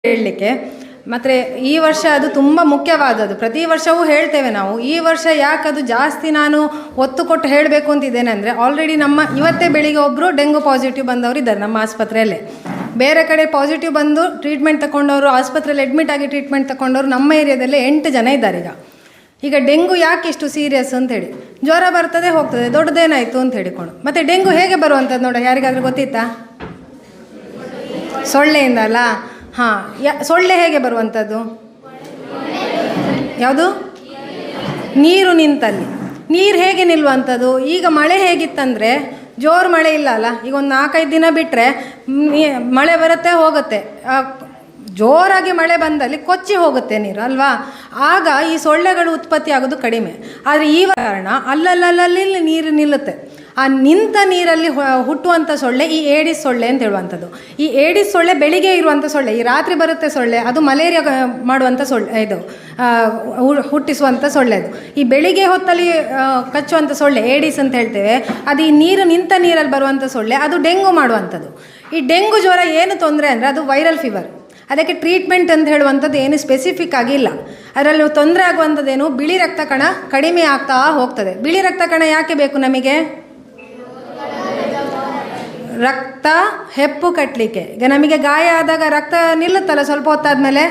ಹೇಳಲಿಕ್ಕೆ. ಮತ್ತು ಈ ವರ್ಷ ಅದು ತುಂಬ ಮುಖ್ಯವಾದದ್ದು. ಪ್ರತಿ ವರ್ಷವೂ ಹೇಳ್ತೇವೆ ನಾವು. ಈ ವರ್ಷ ಯಾಕದು ಜಾಸ್ತಿ ನಾನು ಒತ್ತು ಕೊಟ್ಟು ಹೇಳಬೇಕು ಅಂತಿದ್ದೇನೆ ಅಂದರೆ, ಆಲ್ರೆಡಿ ಇವತ್ತೇ ಬೆಳಿಗ್ಗೆ ಒಬ್ಬರು ಡೆಂಗು ಪಾಸಿಟಿವ್ ಬಂದವರು ಇದ್ದಾರೆ ನಮ್ಮ ಆಸ್ಪತ್ರೆಯಲ್ಲೇ. ಬೇರೆ ಕಡೆ ಪಾಸಿಟಿವ್ ಬಂದು ಟ್ರೀಟ್ಮೆಂಟ್ ತಗೊಂಡವರು, ಆಸ್ಪತ್ರೆಯಲ್ಲಿ ಅಡ್ಮಿಟ್ ಆಗಿ ಟ್ರೀಟ್ಮೆಂಟ್ ತಗೊಂಡವರು ನಮ್ಮ ಏರಿಯಾದಲ್ಲೇ 8 ಜನ ಇದ್ದಾರೆ. ಈಗ ಡೆಂಗು ಯಾಕೆ ಇಷ್ಟು ಸೀರಿಯಸ್ ಅಂತೇಳಿ, ಜ್ವರ ಬರ್ತದೆ ಹೋಗ್ತದೆ, ದೊಡ್ಡದೇನಾಯಿತು ಅಂತ ಹೇಳಿಕೊಂಡು. ಮತ್ತು ಡೆಂಗು ಹೇಗೆ ಬರುವಂಥದ್ದು ನೋಡಿ, ಯಾರಿಗಾದರೂ ಗೊತ್ತಿತ್ತಾ? ಸೊಳ್ಳೆಯಿಂದ ಅಲ್ಲ? ಹಾಂ, ಸೊಳ್ಳೆ ಹೇಗೆ ಬರುವಂಥದ್ದು? ಯಾವುದು? ನೀರು ನಿಂತಲ್ಲಿ. ನೀರು ಹೇಗೆ ನಿಲ್ಲುವಂಥದ್ದು? ಈಗ ಮಳೆ ಹೇಗಿತ್ತಂದರೆ, ಜೋರು ಮಳೆ ಇಲ್ಲ ಅಲ್ಲ, ಈಗ ಒಂದು 4-5 ದಿನ ಬಿಟ್ಟರೆ ಮಳೆ ಬರುತ್ತೆ ಹೋಗುತ್ತೆ. ಜೋರಾಗಿ ಮಳೆ ಬಂದಲ್ಲಿ ಕೊಚ್ಚಿ ಹೋಗುತ್ತೆ ನೀರು ಅಲ್ವಾ? ಆಗ ಈ ಸೊಳ್ಳೆಗಳು ಉತ್ಪತ್ತಿ ಆಗೋದು ಕಡಿಮೆ. ಆದರೆ ಈ ಕಾರಣ ಅಲ್ಲಲ್ಲಿ ನೀರು ನಿಲ್ಲುತ್ತೆ. ಆ ನಿಂತ ನೀರಲ್ಲಿ ಹುಟ್ಟುವಂಥ ಸೊಳ್ಳೆ ಈ ಏಡಿಸ್ ಸೊಳ್ಳೆ ಅಂತ ಹೇಳುವಂಥದ್ದು. ಈ ಏಡಿಸ್ ಸೊಳ್ಳೆ ಬೆಳಿಗ್ಗೆ ಇರುವಂಥ ಸೊಳ್ಳೆ, ಈ ರಾತ್ರಿ ಬರುತ್ತೆ ಸೊಳ್ಳೆ, ಅದು ಮಲೇರಿಯಾ ಮಾಡುವಂಥ ಸೊಳ್ಳೆ, ಇದು ಹುಟ್ಟಿಸುವಂಥ ಸೊಳ್ಳೆ. ಅದು ಈ ಬೆಳಿಗ್ಗೆ ಹೊತ್ತಲ್ಲಿ ಕಚ್ಚುವಂಥ ಸೊಳ್ಳೆ ಏಡಿಸ್ ಅಂತ ಹೇಳ್ತೇವೆ. ಅದು ಈ ನಿಂತ ನೀರಲ್ಲಿ ಬರುವಂಥ ಸೊಳ್ಳೆ, ಅದು ಡೆಂಗು ಮಾಡುವಂಥದ್ದು. ಈ ಡೆಂಗು ಜ್ವರ ಏನು ತೊಂದರೆ ಅಂದರೆ ಅದು ವೈರಲ್ ಫೀವರ್. ಅದಕ್ಕೆ ಟ್ರೀಟ್ಮೆಂಟ್ ಅಂತ ಹೇಳುವಂಥದ್ದು ಏನು ಸ್ಪೆಸಿಫಿಕ್ ಆಗಿಲ್ಲ. ಅದರಲ್ಲಿ ತೊಂದರೆ ಆಗುವಂಥದ್ದೇನು, ಬಿಳಿ ರಕ್ತ ಕಣ ಕಡಿಮೆ ಆಗ್ತಾ ಹೋಗ್ತದೆ. ಬಿಳಿ ರಕ್ತ ಕಣ ಯಾಕೆ ಬೇಕು ನಮಗೆ? ರಕ್ತ ಹೆಪ್ಪು ಕಟ್ಟಲಿಕ್ಕೆ. ಈಗ ನಮಗೆ ಗಾಯ ಆದಾಗ ರಕ್ತ ನಿಲ್ಲುತ್ತಲ್ಲ ಸ್ವಲ್ಪ ಹೊತ್ತಾದಮೇಲೆ,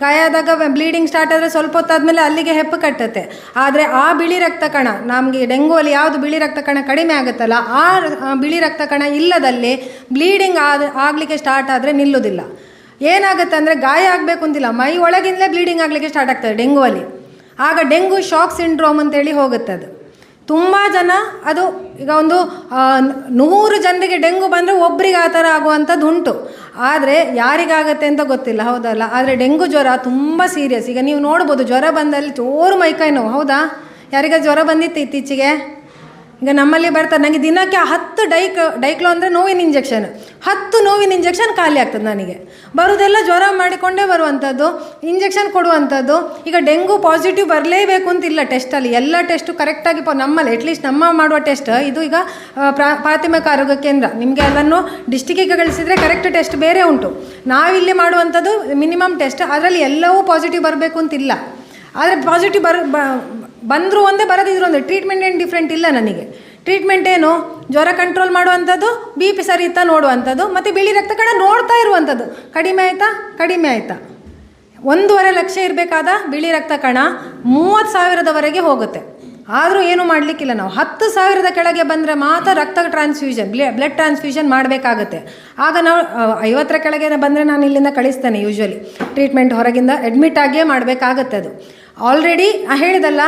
ಗಾಯ ಆದಾಗ ಬ್ಲೀಡಿಂಗ್ ಸ್ಟಾರ್ಟ್ ಆದರೆ ಸ್ವಲ್ಪ ಹೊತ್ತಾದಮೇಲೆ ಅಲ್ಲಿಗೆ ಹೆಪ್ಪು ಕಟ್ಟುತ್ತೆ. ಆದರೆ ಆ ಬಿಳಿ ರಕ್ತ ಕಣ, ನಮಗೆ ಡೆಂಗುವಲ್ಲಿ ಯಾವುದು ಬಿಳಿ ರಕ್ತ ಕಣ ಕಡಿಮೆ ಆಗುತ್ತಲ್ಲ, ಆ ಬಿಳಿ ರಕ್ತ ಕಣ ಇಲ್ಲದಲ್ಲಿ ಬ್ಲೀಡಿಂಗ್ ಆಗಲಿಕ್ಕೆ ಸ್ಟಾರ್ಟ್ ಆದರೆ ನಿಲ್ಲುವುದಿಲ್ಲ. ಏನಾಗುತ್ತೆ ಅಂದರೆ, ಗಾಯ ಆಗಬೇಕು ಅಂತಿಲ್ಲ, ಮೈ ಒಳಗಿಂದಲೇ ಬ್ಲೀಡಿಂಗ್ ಆಗಲಿಕ್ಕೆ ಸ್ಟಾರ್ಟ್ ಆಗ್ತದೆ ಡೆಂಗುವಲ್ಲಿ. ಆಗ ಡೆಂಗು ಶಾಕ್ ಸಿಂಡ್ರೋಮ್ ಅಂತೇಳಿ ಹೋಗುತ್ತೆ. ಅದು ತುಂಬ ಜನ, ಅದು ಈಗ ಒಂದು 100 ಜನರಿಗೆ ಡೆಂಗು ಬಂದರೆ ಒಬ್ಬರಿಗೆ ಆ ಥರ ಆಗುವಂಥದ್ದು ಉಂಟು. ಆದರೆ ಯಾರಿಗಾಗತ್ತೆ ಅಂತ ಗೊತ್ತಿಲ್ಲ, ಹೌದಲ್ಲ? ಆದರೆ ಡೆಂಗು ಜ್ವರ ತುಂಬ ಸೀರಿಯಸ್. ಈಗ ನೀವು ನೋಡ್ಬೋದು, ಜ್ವರ ಬಂದಲ್ಲಿ ಜೋರು ಮೈಕೈ ನೋವು, ಹೌದಾ? ಯಾರಿಗ ಜ್ವರ ಬಂದಿತ್ತು ಇತ್ತೀಚೆಗೆ? ಈಗ ನಮ್ಮಲ್ಲಿ ಬರ್ತಾರೆ, ನನಗೆ ದಿನಕ್ಕೆ 10 ಡೈಕ್ಲೋ ಅಂದರೆ ನೋವಿನ ಇಂಜೆಕ್ಷನ್, 10 ನೋವಿನ ಇಂಜೆಕ್ಷನ್ ಖಾಲಿ ಆಗ್ತದೆ ನನಗೆ. ಬರೋದೆಲ್ಲ ಜ್ವರ ಮಾಡಿಕೊಂಡೇ ಬರುವಂಥದ್ದು, ಇಂಜೆಕ್ಷನ್ ಕೊಡುವಂಥದ್ದು. ಈಗ ಡೆಂಗು ಪಾಸಿಟಿವ್ ಬರಲೇಬೇಕು ಅಂತಿಲ್ಲ ಟೆಸ್ಟಲ್ಲಿ, ಎಲ್ಲ ಟೆಸ್ಟು ಕರೆಕ್ಟಾಗಿ ನಮ್ಮಲ್ಲಿ ಅಟ್ಲೀಸ್ಟ್ ನಮ್ಮ ಮಾಡುವ ಟೆಸ್ಟ್ ಇದು. ಈಗ ಪ್ರಾಥಮಿಕ ಆರೋಗ್ಯ ಕೇಂದ್ರ ನಿಮಗೆ ಅದನ್ನು ಡಿಸ್ಟಿಕ್ಕಿಗೆ ಕಳಿಸಿದರೆ ಕರೆಕ್ಟ್ ಟೆಸ್ಟ್ ಬೇರೆ ಉಂಟು. ನಾವಿಲ್ಲಿ ಮಾಡುವಂಥದ್ದು ಮಿನಿಮಮ್ ಟೆಸ್ಟ್, ಅದರಲ್ಲಿ ಎಲ್ಲವೂ ಪಾಸಿಟಿವ್ ಬರಬೇಕು ಅಂತಿಲ್ಲ. ಆದರೆ ಪಾಸಿಟಿವ್ ಬಂದರೂ ಒಂದೇ, ಬರೋದಿದ್ರು ಒಂದೇ. ಟ್ರೀಟ್ಮೆಂಟ್ ಏನು ಡಿಫ್ರೆಂಟ್ ಇಲ್ಲ ನನಗೆ. ಟ್ರೀಟ್ಮೆಂಟ್ ಏನು, ಜ್ವರ ಕಂಟ್ರೋಲ್ ಮಾಡುವಂಥದ್ದು, BP ಸರಿತಾ ನೋಡುವಂಥದ್ದು, ಮತ್ತು ಬಿಳಿ ರಕ್ತ ಕಣ ನೋಡ್ತಾ ಇರುವಂಥದ್ದು. ಕಡಿಮೆ ಆಯಿತಾ 1.5 ಲಕ್ಷ ಇರಬೇಕಾದ ಬಿಳಿ ರಕ್ತ ಕಣ 30,000ದವರೆಗೆ ಹೋಗುತ್ತೆ. ಆದರೂ ಏನು ಮಾಡಲಿಕ್ಕಿಲ್ಲ ನಾವು. 10,000 ಕೆಳಗೆ ಬಂದರೆ ಮಾತ್ರ ರಕ್ತ ಟ್ರಾನ್ಸ್ಫ್ಯೂಷನ್, ಬ್ಲಡ್ ಟ್ರಾನ್ಸ್ಫ್ಯೂಷನ್ ಮಾಡಬೇಕಾಗತ್ತೆ. ಆಗ ನಾವು 50 ಕೆಳಗೆ ಬಂದರೆ ನಾನು ಇಲ್ಲಿಂದ ಕಳಿಸ್ತೇನೆ. ಯೂಶ್ವಲಿ ಟ್ರೀಟ್ಮೆಂಟ್ ಹೊರಗಿಂದ ಅಡ್ಮಿಟ್ ಆಗಿಯೇ ಮಾಡಬೇಕಾಗತ್ತೆ. ಅದು ಆಲ್ರೆಡಿ ಹೇಳಿದಲ್ಲ,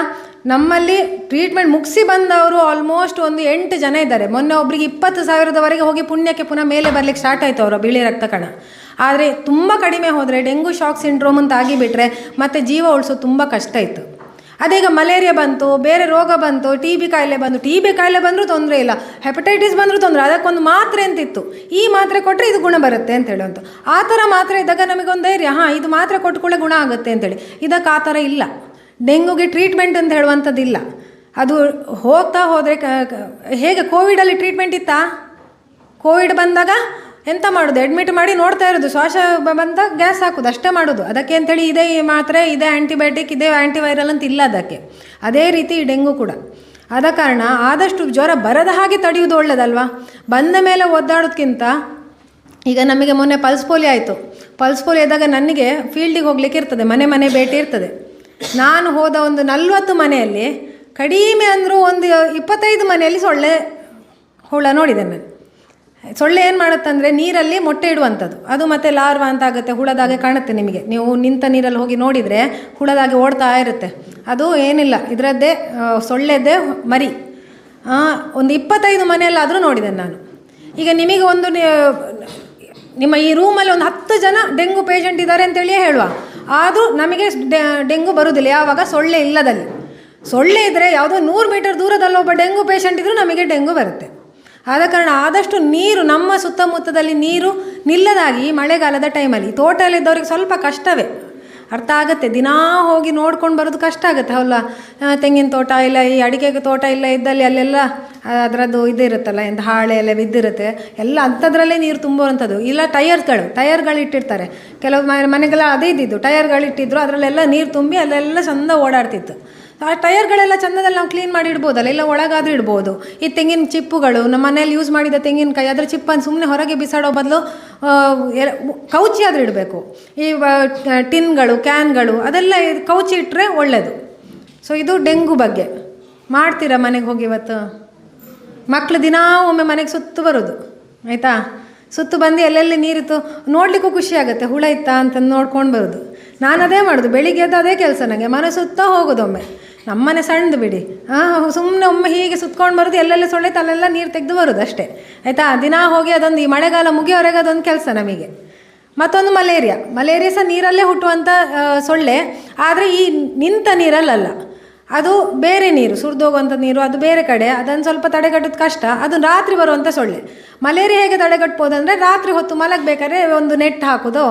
ನಮ್ಮಲ್ಲಿ ಟ್ರೀಟ್ಮೆಂಟ್ ಮುಗಿಸಿ ಬಂದವರು ಆಲ್ಮೋಸ್ಟ್ ಒಂದು 8 ಜನ ಇದ್ದಾರೆ. ಮೊನ್ನೆ ಒಬ್ಬರಿಗೆ 20,000ದವರೆಗೆ ಹೋಗಿ ಪುಣ್ಯಕ್ಕೆ ಪುನಃ ಮೇಲೆ ಬರಲಿಕ್ಕೆ ಸ್ಟಾರ್ಟ್ ಆಯಿತು ಅವರ ಬಿಳಿ ರಕ್ತ ಕಣ. ಆದರೆ ತುಂಬ ಕಡಿಮೆ ಹೋದರೆ, ಡೆಂಗು ಶಾಕ್ ಸಿಂಡ್ರೋಮ್ ಅಂತ ಆಗಿಬಿಟ್ರೆ ಮತ್ತೆ ಜೀವ ಉಳಿಸೋದು ತುಂಬ ಕಷ್ಟ ಇತ್ತು. ಅದೀಗ ಮಲೇರಿಯಾ ಬಂತು, ಬೇರೆ ರೋಗ ಬಂತು, TB ಕಾಯಿಲೆ ಬಂದರೂ ತೊಂದರೆ ಇಲ್ಲ, ಹೆಪಟೈಟಿಸ್ ಬಂದರೂ ತೊಂದರೆ, ಅದಕ್ಕೊಂದು ಮಾತ್ರೆ ಅಂತಿತ್ತು. ಈ ಮಾತ್ರೆ ಕೊಟ್ಟರೆ ಇದು ಗುಣ ಬರುತ್ತೆ ಅಂತ ಹೇಳುವಂಥ ಆ ಥರ ಮಾತ್ರೆ ಇದ್ದಾಗ ನಮಗೊಂದು ಧೈರ್ಯ, ಇದು ಮಾತ್ರೆ ಕೊಟ್ಟುಕೊಳ್ಳೆ ಗುಣ ಆಗುತ್ತೆ ಅಂತೇಳಿ. ಇದಕ್ಕೆ ಆ ಥರ ಇಲ್ಲ. ಡೆಂಗುಗೆ ಟ್ರೀಟ್ಮೆಂಟ್ ಅಂತ ಹೇಳುವಂಥದ್ದಿಲ್ಲ. ಅದು ಹೋಗ್ತಾ ಹೋದರೆ ಹೇಗೆ ಕೋವಿಡಲ್ಲಿ ಟ್ರೀಟ್ಮೆಂಟ್ ಇತ್ತಾ? ಕೋವಿಡ್ ಬಂದಾಗ ಎಂತ ಮಾಡೋದು, ಅಡ್ಮಿಟ್ ಮಾಡಿ ನೋಡ್ತಾ ಇರೋದು, ಶ್ವಾಸ ಬಂದಾಗ ಗ್ಯಾಸ್ ಹಾಕೋದು, ಅಷ್ಟೇ ಮಾಡೋದು. ಅದಕ್ಕೆ ಅಂಥೇಳಿ ಇದೇ ಮಾತ್ರೆ, ಇದೇ ಆ್ಯಂಟಿಬಯೋಟಿಕ್, ಇದೇ ಆ್ಯಂಟಿವೈರಲ್ ಅಂತ ಇಲ್ಲ ಅದಕ್ಕೆ. ಅದೇ ರೀತಿ ಈ ಡೆಂಗು ಕೂಡ. ಆದ ಕಾರಣ ಆದಷ್ಟು ಜ್ವರ ಬರದ ಹಾಗೆ ತಡೆಯುವುದು ಒಳ್ಳೆಯದಲ್ವಾ? ಬಂದ ಮೇಲೆ ಒದ್ದಾಡೋದಕ್ಕಿಂತ, ಈಗ ನಮಗೆ ಮೊನ್ನೆ ಪಲ್ಸ್ ಪೋಲಿಯೋ ಆಯಿತು. ಪಲ್ಸ್ ಪೋಲಿಯೋ ಇದ್ದಾಗ ನನಗೆ ಫೀಲ್ಡಿಗೆ ಹೋಗ್ಲಿಕ್ಕೆ ಇರ್ತದೆ, ಮನೆ ಭೇಟಿ ಇರ್ತದೆ. ನಾನು ಹೋದ ಒಂದು 40 ಮನೆಯಲ್ಲಿ ಕಡಿಮೆ ಅಂದರೂ ಒಂದು 25 ಮನೆಯಲ್ಲಿ ಸೊಳ್ಳೆ ಹುಳ ನೋಡಿದೆ ನಾನು. ಸೊಳ್ಳೆ ಏನು ಮಾಡುತ್ತಂದರೆ, ನೀರಲ್ಲಿ ಮೊಟ್ಟೆ ಇಡುವಂಥದ್ದು. ಅದು ಮತ್ತು ಲಾರ್ವಾ ಅಂತ ಆಗುತ್ತೆ, ಹುಳದಾಗೆ ಕಾಣುತ್ತೆ ನಿಮಗೆ. ನೀವು ನಿಂತ ನೀರಲ್ಲಿ ಹೋಗಿ ನೋಡಿದರೆ ಹುಳದಾಗೆ ಓಡ್ತಾ ಇರುತ್ತೆ. ಅದು ಏನಿಲ್ಲ, ಇದರದ್ದೇ ಸೊಳ್ಳೆದ್ದೇ ಮರಿ. ಒಂದು 25 ಮನೆಯಲ್ಲಾದರೂ ನೋಡಿದೆ ನಾನು. ಈಗ ನಿಮಗೆ ಒಂದು ನಿಮ್ಮ ಈ ರೂಮಲ್ಲಿ ಒಂದು 10 ಜನ ಡೆಂಗು ಪೇಷಂಟ್ ಇದ್ದಾರೆ ಅಂತೇಳಿಯೇ ಹೇಳುವ, ಆದರೂ ನಮಗೆ ಡೆಂಗು ಬರುವುದಿಲ್ಲ. ಯಾವಾಗ? ಸೊಳ್ಳೆ ಇಲ್ಲದಲ್ಲಿ. ಸೊಳ್ಳೆ ಇದ್ದರೆ ಯಾವುದೋ 100 ಮೀಟರ್ ದೂರದಲ್ಲಿ ಒಬ್ಬ ಡೆಂಗು ಪೇಷಂಟ್ ಇದ್ದರೂ ನಮಗೆ ಡೆಂಗು ಬರುತ್ತೆ. ಆದ ಕಾರಣ ಆದಷ್ಟು ನೀರು, ನಮ್ಮ ಸುತ್ತಮುತ್ತದಲ್ಲಿ ನೀರು ನಿಲ್ಲದಾಗಿ ಮಳೆಗಾಲದ ಟೈಮಲ್ಲಿ, ತೋಟದಲ್ಲಿದ್ದವ್ರಿಗೆ ಸ್ವಲ್ಪ ಕಷ್ಟವೇ. ಅರ್ಥ ಆಗುತ್ತೆ. ದಿನಾ ಹೋಗಿ ನೋಡ್ಕೊಂಡು ಬರೋದು ಕಷ್ಟ ಆಗುತ್ತೆ ಅಲ್ಲ. ತೆಂಗಿನ ತೋಟ ಇಲ್ಲ, ಈ ಅಡಿಕೆ ತೋಟ ಇಲ್ಲ ಇದ್ದಲ್ಲಿ ಅಲ್ಲೆಲ್ಲ ಅದರದ್ದು ಇದಿರುತ್ತಲ್ಲ, ಎಂತ ಹಾಳೆ ಎಲ್ಲ ಬಿದ್ದಿರುತ್ತೆ, ಎಲ್ಲ ಅಂಥದ್ರಲ್ಲೇ ನೀರು ತುಂಬುವಂಥದ್ದು. ಇಲ್ಲ ಟಯರ್ಗಳು ಇಟ್ಟಿರ್ತಾರೆ, ಕೆಲವು ಮನೆಗೆಲ್ಲ ಅದೇ ಇದ್ದಿದ್ದು, ಟಯರ್ಗಳು ಇಟ್ಟಿದ್ರು, ಅದರಲ್ಲೆಲ್ಲ ನೀರು ತುಂಬಿ ಅಲ್ಲೆಲ್ಲ ಚಂದ ಓಡಾಡ್ತಿತ್ತು. ಆ ಟಯರ್ಗಳೆಲ್ಲ ಚಂದದಲ್ಲಿ ನಾವು ಕ್ಲೀನ್ ಮಾಡಿ ಇಡ್ಬೋದಲ್ಲ, ಇಲ್ಲ ಒಳಗಾದರೂ ಇಡ್ಬೋದು. ಈ ತೆಂಗಿನ ಚಿಪ್ಪುಗಳು, ನಮ್ಮ ಮನೇಲಿ ಯೂಸ್ ಮಾಡಿದ ತೆಂಗಿನಕಾಯಿ ಅದರ ಚಿಪ್ಪನ್ನು ಸುಮ್ಮನೆ ಹೊರಗೆ ಬಿಸಾಡೋ ಬದಲು ಕೌಚಿ ಆದರೂ ಇಡಬೇಕು. ಈ ಟಿನ್ಗಳು, ಕ್ಯಾನ್ಗಳು ಅದೆಲ್ಲ ಕೌಚಿ ಇಟ್ಟರೆ ಒಳ್ಳೆಯದು. ಸೊ ಇದು ಡೆಂಗು ಬಗ್ಗೆ ಮಾಡ್ತೀರಾ ಮನೆಗೆ ಹೋಗಿ ಇವತ್ತು? ಮಕ್ಕಳು ದಿನಾ ಒಮ್ಮೆ ಮನೆಗೆ ಸುತ್ತು ಬರೋದು, ಆಯಿತಾ? ಸುತ್ತು ಬಂದು ಎಲ್ಲೆಲ್ಲಿ ನೀರಿತ್ತು ನೋಡಲಿಕ್ಕೂ ಖುಷಿ ಆಗುತ್ತೆ, ಹುಳ ಇತ್ತಾ ಅಂತಂದು ನೋಡ್ಕೊಂಡು ಬರೋದು. ನಾನು ಅದೇ ಮಾಡೋದು, ಬೆಳಿಗ್ಗೆ ಎದ್ದು ಅದೇ ಕೆಲಸ ನನಗೆ, ಮನೆ ಸುತ್ತ ಹೋಗೋದೊಮ್ಮೆ. ನಮ್ಮನೆ ಸಣ್ಣದು ಬಿಡಿ, ಸುಮ್ಮನೆ ಒಮ್ಮೆ ಹೀಗೆ ಸುತ್ಕೊಂಡು ಬರೋದು, ಎಲ್ಲೆಲ್ಲ ಸೊಳ್ಳೆತ್ತು ಅಲ್ಲೆಲ್ಲ ನೀರು ತೆಗೆದು ಬರೋದು ಅಷ್ಟೇ, ಆಯಿತಾ? ದಿನ ಹೋಗಿ ಅದೊಂದು ಈ ಮಳೆಗಾಲ ಮುಗಿಯೋವರೆಗೆ ಅದೊಂದು ಕೆಲಸ ನಮಗೆ. ಮತ್ತೊಂದು ಮಲೇರಿಯಾ ಸಹ ನೀರಲ್ಲೇ ಹುಟ್ಟುವಂಥ ಸೊಳ್ಳೆ, ಆದರೆ ಈ ನಿಂತ ನೀರಲ್ಲಲ್ಲ, ಅದು ಬೇರೆ ನೀರು, ಸುರಿದೋಗುವಂಥ ನೀರು, ಅದು ಬೇರೆ ಕಡೆ. ಅದನ್ನು ಸ್ವಲ್ಪ ತಡೆಗಟ್ಟೋದು ಕಷ್ಟ. ಅದು ರಾತ್ರಿ ಬರುವಂಥ ಸೊಳ್ಳೆ. ಮಲೇರಿಯಾ ಹೇಗೆ ತಡೆಗಟ್ಬೋದಂದರೆ, ರಾತ್ರಿ ಹೊತ್ತು ಮಲಗಬೇಕಾದ್ರೆ ಒಂದು ನೆಟ್ ಹಾಕೋದು,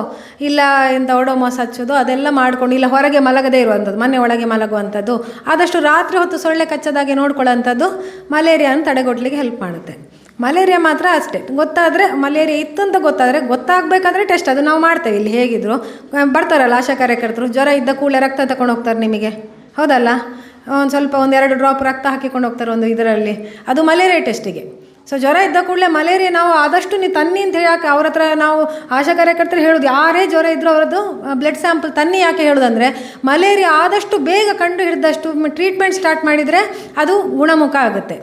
ಇಲ್ಲ ಎಂಥ ಒಡೋಮೋಸ್ ಹಚ್ಚೋದು, ಅದೆಲ್ಲ ಮಾಡ್ಕೊಂಡು, ಇಲ್ಲ ಹೊರಗೆ ಮಲಗದೇ ಇರುವಂಥದ್ದು, ಮನೆ ಒಳಗೆ ಮಲಗುವಂಥದ್ದು, ಆದಷ್ಟು ರಾತ್ರಿ ಹೊತ್ತು ಸೊಳ್ಳೆ ಕಚ್ಚದಾಗೆ ನೋಡ್ಕೊಳ್ಳೋಂಥದ್ದು ಮಲೇರಿಯಾನ ತಡೆಗಟ್ಟಲಿಕ್ಕೆ ಹೆಲ್ಪ್ ಮಾಡುತ್ತೆ. ಮಲೇರಿಯಾ ಮಾತ್ರ ಅಷ್ಟೇ, ಗೊತ್ತಾದರೆ ಮಲೇರಿಯಾ ಇತ್ತು ಅಂತ ಗೊತ್ತಾಗಬೇಕಾದ್ರೆ ಟೆಸ್ಟ್ ಅದು ನಾವು ಮಾಡ್ತೇವೆ. ಇಲ್ಲಿ ಹೇಗಿದ್ರು ಬರ್ತಾರಲ್ಲ ಆಶಾ ಕಾರ್ಯಕರ್ತರು, ಜ್ವರ ಇದ್ದ ಕೂಡಲೇ ರಕ್ತ ತಗೊಂಡು ಹೋಗ್ತಾರೆ ನಿಮಗೆ, ಹೌದಲ್ಲ? ಒಂದು ಸ್ವಲ್ಪ 1-2 ಡ್ರಾಪ್ ರಕ್ತ ಹಾಕಿಕೊಂಡು ಹೋಗ್ತಾರೆ ಒಂದು ಇದರಲ್ಲಿ, ಅದು ಮಲೇರಿಯಾ ಟೆಸ್ಟಿಗೆ. ಸೊ ಜ್ವರ ಇದ್ದ ಕೂಡಲೇ ಮಲೇರಿಯಾ ನಾವು ಆದಷ್ಟು ನೀವು ತನ್ನಿ ಅಂತ ಹೇಳಕ್ಕೆ ಅವ್ರ ಹತ್ರ ನಾವು ಆಶಾ ಕಾರ್ಯಕರ್ತರು ಹೇಳೋದು, ಯಾರೇ ಜ್ವರ ಇದ್ದರೂ ಅವರದ್ದು ಬ್ಲಡ್ ಸ್ಯಾಂಪಲ್ ತನ್ನಿ. ಯಾಕೆ ಹೇಳೋದಂದರೆ, ಮಲೇರಿಯಾ ಆದಷ್ಟು ಬೇಗ ಕಂಡು ಹಿಡಿದಷ್ಟು ಟ್ರೀಟ್ಮೆಂಟ್ ಸ್ಟಾರ್ಟ್ ಮಾಡಿದರೆ ಅದು ಗುಣಮುಖ ಆಗುತ್ತೆ.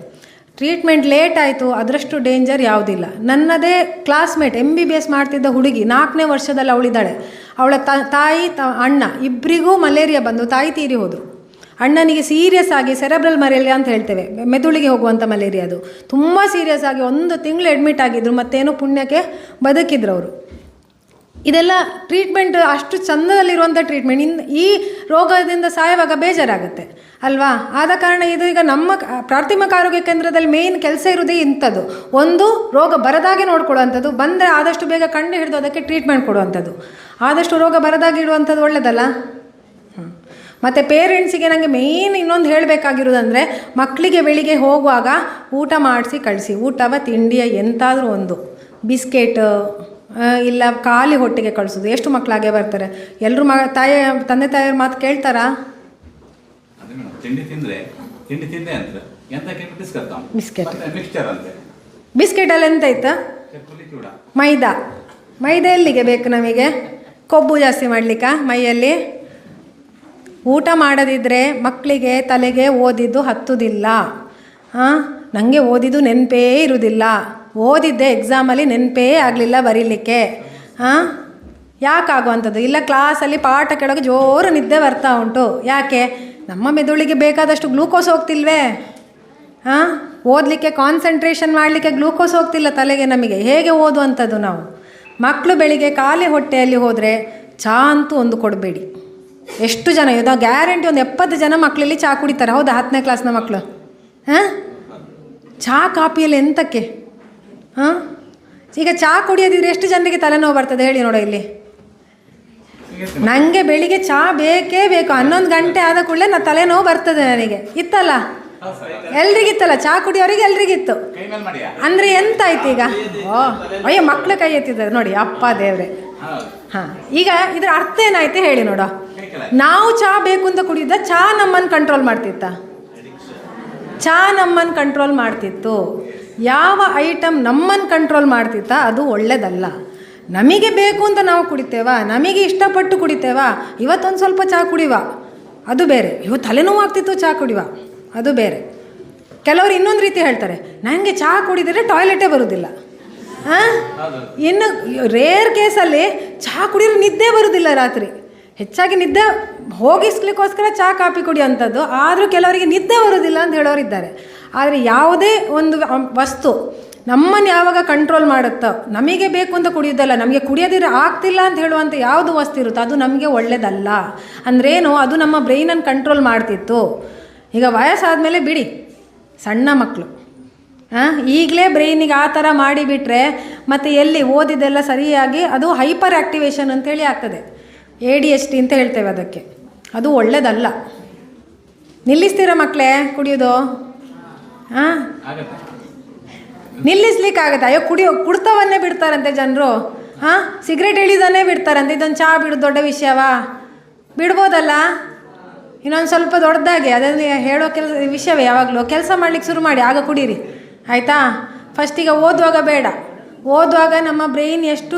ಟ್ರೀಟ್ಮೆಂಟ್ ಲೇಟ್ ಆಯಿತು ಅದರಷ್ಟು ಡೇಂಜರ್ ಯಾವುದಿಲ್ಲ. ನನ್ನದೇ ಕ್ಲಾಸ್ಮೇಟ್ MBBS ಮಾಡ್ತಿದ್ದ ಹುಡುಗಿ 4ನೇ ವರ್ಷದಲ್ಲಿ ಅವಳಿದ್ದಾಳೆ. ಅವಳ ತಾಯಿ ಅಣ್ಣ ಇಬ್ಬರಿಗೂ ಮಲೇರಿಯಾ ಬಂದು ತಾಯಿ ತೀರಿ ಹೋದರು. ಅಣ್ಣನಿಗೆ ಸೀರಿಯಸ್ ಆಗಿ ಸೆರೆಬ್ರಲ್ ಮಲೇರಿಯಾ ಅಂತ ಹೇಳ್ತೇವೆ, ಮೆದುಳಿಗೆ ಹೋಗುವಂಥ ಮಲೇರಿಯಾ, ಅದು ತುಂಬ ಸೀರಿಯಸ್ ಆಗಿ 1 ತಿಂಗಳು ಅಡ್ಮಿಟ್ ಆಗಿದ್ದರು, ಮತ್ತೇನೋ ಪುಣ್ಯಕ್ಕೆ ಬದುಕಿದ್ರು ಅವರು. ಇದೆಲ್ಲ ಟ್ರೀಟ್ಮೆಂಟ್ ಅಷ್ಟು ಚಂದದಲ್ಲಿರುವಂಥ ಟ್ರೀಟ್ಮೆಂಟ್. ಈ ರೋಗದಿಂದ ಸಾಯುವಾಗ ಬೇಜಾರಾಗುತ್ತೆ ಅಲ್ವಾ? ಆದ ಕಾರಣ ಇದು ಈಗ ನಮ್ಮ ಪ್ರಾಥಮಿಕ ಆರೋಗ್ಯ ಕೇಂದ್ರದಲ್ಲಿ ಮೇಯ್ನ್ ಕೆಲಸ ಇರೋದೇ ಇಂಥದ್ದು. ಒಂದು, ರೋಗ ಬರದಾಗೆ ನೋಡ್ಕೊಳ್ಳುವಂಥದ್ದು, ಬಂದರೆ ಆದಷ್ಟು ಬೇಗ ಕಂಡು ಹಿಡಿದು ಅದಕ್ಕೆ ಟ್ರೀಟ್ಮೆಂಟ್ ಕೊಡುವಂಥದ್ದು. ಆದಷ್ಟು ರೋಗ ಬರದಾಗಿ ಇಡುವಂಥದ್ದು ಒಳ್ಳೆಯದಲ್ಲ. ಮತ್ತು ಪೇರೆಂಟ್ಸಿಗೆ ನನಗೆ ಮೇಯ್ನ್ ಇನ್ನೊಂದು ಹೇಳಬೇಕಾಗಿರೋದಂದರೆ, ಮಕ್ಕಳಿಗೆ ಬೆಳಿಗ್ಗೆ ಹೋಗುವಾಗ ಊಟ ಮಾಡಿಸಿ ಕಳಿಸಿ. ಊಟವ ತಿಂಡಿಯ ಎಂತಾದರೂ ಒಂದು ಬಿಸ್ಕೆಟ್ ಇಲ್ಲ ಖಾಲಿ ಹೊಟ್ಟೆಗೆ ಕಳಿಸೋದು. ಎಷ್ಟು ಮಕ್ಕಳಾಗೆ ಬರ್ತಾರೆ, ಎಲ್ಲರೂ ತಂದೆ ತಾಯಿಯವ್ರ ಮಾತು ಕೇಳ್ತಾರಾ? ಬಿಸ್ಕೆಟಲ್ಲಿ ಎಂತ ಇತ್ತು? ಮೈದಾ ಎಲ್ಲಿಗೆ ಬೇಕು ನಮಗೆ? ಕೊಬ್ಬು ಜಾಸ್ತಿ ಮಾಡಲಿಕ್ಕ ಮೈಯಲ್ಲಿ? ಊಟ ಮಾಡದಿದ್ದರೆ ಮಕ್ಕಳಿಗೆ ತಲೆಗೆ ಓದಿದ್ದು ಹತ್ತುವುದಿಲ್ಲ. ನನಗೆ ಓದಿದ್ದು ನೆನಪೇ ಇರುವುದಿಲ್ಲ, ಓದಿದ್ದೆ ಎಕ್ಸಾಮಲ್ಲಿ ನೆನಪೇ ಆಗಲಿಲ್ಲ ಬರೀಲಿಕ್ಕೆ. ಯಾಕಾಗುವಂಥದ್ದು? ಇಲ್ಲ ಕ್ಲಾಸಲ್ಲಿ ಪಾಠ ಕೆಳಗೆ ಜೋರು ನಿದ್ದೆ ಬರ್ತಾ ಉಂಟು. ಯಾಕೆ? ನಮ್ಮ ಮೆದುಳಿಗೆ ಬೇಕಾದಷ್ಟು ಗ್ಲೂಕೋಸ್ ಹೋಗ್ತಿಲ್ವೇ? ಓದಲಿಕ್ಕೆ ಕಾನ್ಸಂಟ್ರೇಷನ್ ಮಾಡಲಿಕ್ಕೆ ಗ್ಲೂಕೋಸ್ ಹೋಗ್ತಿಲ್ಲ ತಲೆಗೆ ನಮಗೆ. ಹೇಗೆ ಓದುವಂಥದ್ದು ನಾವು? ಮಕ್ಕಳು ಬೆಳಿಗ್ಗೆ ಖಾಲಿ ಹೊಟ್ಟೆಯಲ್ಲಿ ಹೋದರೆ ಚಹಾ ಅಂತೂ ಒಂದು ಕೊಡಬೇಡಿ. ಎಷ್ಟು ಜನ ಇದು ಗ್ಯಾರಂಟಿ ಒಂದು 70 ಜನ ಮಕ್ಕಳಲ್ಲಿ ಚಹಾ ಕುಡಿತಾರೆ, ಹೌದಾ? 10ನೇ ಕ್ಲಾಸ್ನ ಮಕ್ಕಳು ಚಹಾ ಕಾಪಿಯಲ್ಲಿ ಎಂತಕ್ಕೆ? ಈಗ ಚಹಾ ಕುಡಿಯೋದಿದ್ರೆ ಎಷ್ಟು ಜನರಿಗೆ ತಲೆನೋವು ಬರ್ತದೆ ಹೇಳಿ ನೋಡೋ ಇಲ್ಲಿ. ನನಗೆ ಬೆಳಿಗ್ಗೆ ಚಹಾ ಬೇಕೇ ಬೇಕು. 11 ಗಂಟೆ ಆದ ಕೂಡಲೇ ನಾನು ತಲೆನೋವು ಬರ್ತದೆ ನನಗೆ. ಇತ್ತಲ್ಲ, ಎಲ್ರಿಗಿತ್ತಲ್ಲ, ಚಹಾ ಕುಡಿಯೋರಿಗೆ ಎಲ್ರಿಗಿತ್ತು. ಅಂದರೆ ಎಂತಾಯ್ತು ಈಗ? ಅಯ್ಯೋ ಮಕ್ಕಳು ಕೈ ಎತ್ತಿದ್ದಾರೆ ನೋಡಿ, ಅಪ್ಪ ದೇವ್ರೆ. ಈಗ ಇದರ ಅರ್ಥ ಏನಾಯ್ತು ಹೇಳಿ ನೋಡೋ. ನಾವು ಚಹಾ ಬೇಕು ಅಂತ ಕುಡಿದ ಚಹಾ ನಮ್ಮನ್ನು ಕಂಟ್ರೋಲ್ ಮಾಡ್ತಿತ್ತ? ಚಹಾ ನಮ್ಮನ್ನು ಕಂಟ್ರೋಲ್ ಮಾಡ್ತಿತ್ತು. ಯಾವ ಐಟಮ್ ನಮ್ಮನ್ನು ಕಂಟ್ರೋಲ್ ಮಾಡ್ತಿತ್ತ ಅದು ಒಳ್ಳೆಯದಲ್ಲ. ನಮಗೆ ಬೇಕು ಅಂತ ನಾವು ಕುಡಿತೇವಾ, ನಮಗೆ ಇಷ್ಟಪಟ್ಟು ಕುಡಿತೇವಾ? ಇವತ್ತೊಂದು ಸ್ವಲ್ಪ ಚಹಾ ಕುಡಿವ ಅದು ಬೇರೆ, ಇವತ್ತು ತಲೆನೋವು ಆಗ್ತಿತ್ತು ಚಹಾ ಕುಡಿವ ಅದು ಬೇರೆ. ಕೆಲವರು ಇನ್ನೊಂದು ರೀತಿ ಹೇಳ್ತಾರೆ, ನನಗೆ ಚಹಾ ಕುಡಿದರೆ ಟಾಯ್ಲೆಟೇ ಬರೋದಿಲ್ಲ. ಇನ್ನು ರೇರ್ ಕೇಸಲ್ಲಿ ಚಹಾ ಕುಡಿದ್ರೆ ನಿದ್ದೆ ಬರೋದಿಲ್ಲ ರಾತ್ರಿ. ಹೆಚ್ಚಾಗಿ ನಿದ್ದೆ ಹೋಗಿಸ್ಲಿಕ್ಕೋಸ್ಕರ ಚಹಾ ಕಾಫಿ ಕುಡಿಯೋಂಥದ್ದು. ಆದರೂ ಕೆಲವರಿಗೆ ನಿದ್ದೆ ಬರೋದಿಲ್ಲ ಅಂತ ಹೇಳೋರಿದ್ದಾರೆ. ಆದರೆ ಯಾವುದೇ ಒಂದು ವಸ್ತು ನಮ್ಮನ್ನು ಯಾವಾಗ ಕಂಟ್ರೋಲ್ ಮಾಡುತ್ತೋ, ನಮಗೆ ಬೇಕು ಅಂತ ಕುಡಿಯೋದಲ್ಲ, ನಮಗೆ ಕುಡಿಯೋದಿರ ಆಗ್ತಿಲ್ಲ ಅಂತ ಹೇಳುವಂಥ ಯಾವುದು ವಸ್ತು ಇರುತ್ತೋ ಅದು ನಮಗೆ ಒಳ್ಳೆಯದಲ್ಲ. ಅಂದ್ರೇನು? ಅದು ನಮ್ಮ ಬ್ರೈನನ್ನು ಕಂಟ್ರೋಲ್ ಮಾಡ್ತಿತ್ತು. ಈಗ ವಯಸ್ಸಾದಮೇಲೆ ಬಿಡಿ, ಸಣ್ಣ ಮಕ್ಕಳು ಈಗಲೇ ಬ್ರೈನಿಗೆ ಆ ಥರ ಮಾಡಿಬಿಟ್ರೆ ಮತ್ತೆ ಎಲ್ಲಿ ಓದಿದ್ದೆಲ್ಲ ಸರಿಯಾಗಿ ಅದು ಹೈಪರ್ ಆ್ಯಕ್ಟಿವೇಶನ್ ಅಂತೇಳಿ ಆಗ್ತದೆ. ADHD ಅಂತ ಹೇಳ್ತೇವೆ ಅದಕ್ಕೆ. ಅದು ಒಳ್ಳೆಯದಲ್ಲ. ನಿಲ್ಲಿಸ್ತೀರಾ ಮಕ್ಕಳೇ ಕುಡಿಯೋದು? ಹಾಂ, ನಿಲ್ಲಿಸ್ಲಿಕ್ಕಾಗತ್ತೆ? ಅಯ್ಯೋ ಕುಡ್ತವನ್ನೇ ಬಿಡ್ತಾರಂತೆ ಜನರು. ಹಾಂ, ಸಿಗರೇಟ್ ಎಳಿದನ್ನೇ ಬಿಡ್ತಾರಂತೆ. ಇದೊಂದು ಚಹಾ ಬಿಡೋದು ದೊಡ್ಡ ವಿಷಯವಾ? ಬಿಡ್ಬೋದಲ್ಲ ಇನ್ನೊಂದು ಸ್ವಲ್ಪ ದೊಡ್ಡದಾಗಿ. ಅದನ್ನು ಹೇಳೋ ವಿಷಯವೇ ಯಾವಾಗಲೂ. ಕೆಲಸ ಮಾಡ್ಲಿಕ್ಕೆ ಶುರು ಮಾಡಿ, ಆಗ ಕುಡೀರಿ ಆಯಿತಾ? ಫಸ್ಟಿಗೆ ಓದುವಾಗ ಬೇಡ. ಓದುವಾಗ ನಮ್ಮ ಬ್ರೈನ್ ಎಷ್ಟು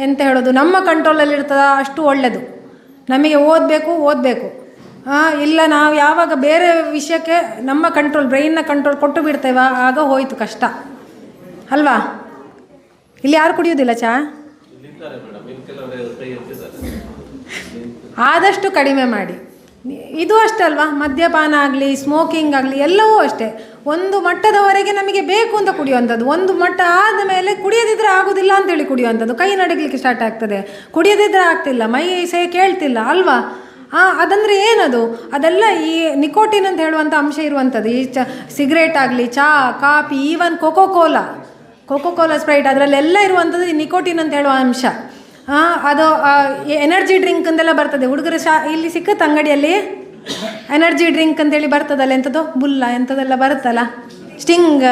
ಎಂತ ಹೇಳೋದು ನಮ್ಮ ಕಂಟ್ರೋಲಲ್ಲಿ ಇರ್ತದ ಅಷ್ಟು ಒಳ್ಳೆಯದು. ನಮಗೆ ಓದಬೇಕು. ಇಲ್ಲ ನಾವು ಯಾವಾಗ ಬೇರೆ ವಿಷಯಕ್ಕೆ ನಮ್ಮ ಕಂಟ್ರೋಲ್, ಬ್ರೈನ್ನ ಕಂಟ್ರೋಲ್ ಕೊಟ್ಟು ಬಿಡ್ತೇವ, ಆಗ ಹೋಯ್ತು ಕಷ್ಟ ಅಲ್ವಾ? ಇಲ್ಲಿ ಯಾರು ಕುಡಿಯೋದಿಲ್ಲ ಚಹಾ? ಆದಷ್ಟು ಕಡಿಮೆ ಮಾಡಿ. ಇದು ಅಷ್ಟೇ ಅಲ್ವಾ, ಮದ್ಯಪಾನ ಆಗಲಿ, ಸ್ಮೋಕಿಂಗ್ ಆಗಲಿ, ಎಲ್ಲವೂ ಅಷ್ಟೇ. ಒಂದು ಮಟ್ಟದವರೆಗೆ ನಮಗೆ ಬೇಕು ಅಂತ ಕುಡಿಯುವಂಥದ್ದು. ಒಂದು ಮಟ್ಟ ಆದ ಮೇಲೆ ಕುಡಿಯೋದಿದ್ರೆ ಆಗೋದಿಲ್ಲ ಅಂತೇಳಿ ಕುಡಿಯುವಂಥದ್ದು. ಕೈ ನಡಗಲಿಕ್ಕೆ ಸ್ಟಾರ್ಟ್ ಆಗ್ತದೆ, ಕುಡಿಯೋದಿದ್ರೆ ಆಗ್ತಿಲ್ಲ, ಮೈ ಕೇಳ್ತಿಲ್ಲ ಅಲ್ವಾ? ಅದಂದರೆ ಏನದು? ಅದೆಲ್ಲ ಈ ನಿಕೋಟಿನ್ ಅಂತ ಹೇಳುವಂಥ ಅಂಶ ಇರುವಂಥದ್ದು. ಈ ಸಿಗರೇಟ್ ಆಗಲಿ, ಚಹಾ, coffee, even cocoa Cola Sprite, ಅದರಲ್ಲೆಲ್ಲ ಇರುವಂಥದ್ದು ಈ ನಿಕೋಟಿನ್ ಅಂತ ಹೇಳುವ ಅಂಶ. ಅದು ಎನರ್ಜಿ ಡ್ರಿಂಕ್ ಅಂತೆಲ್ಲ ಬರ್ತದೆ. ಹುಡುಗರು ಇಲ್ಲಿ ಸಿಕ್ಕತ್ತೆ ಅಂಗಡಿಯಲ್ಲಿ ಎನರ್ಜಿ ಡ್ರಿಂಕ್ ಅಂತೇಳಿ ಬರ್ತದಲ್ಲ, ಎಂಥದ್ದು ಬುಲ್ಲ ಎಂಥದ್ದೆಲ್ಲ ಬರುತ್ತಲ್ಲ, ಸ್ಟಿಂಗ್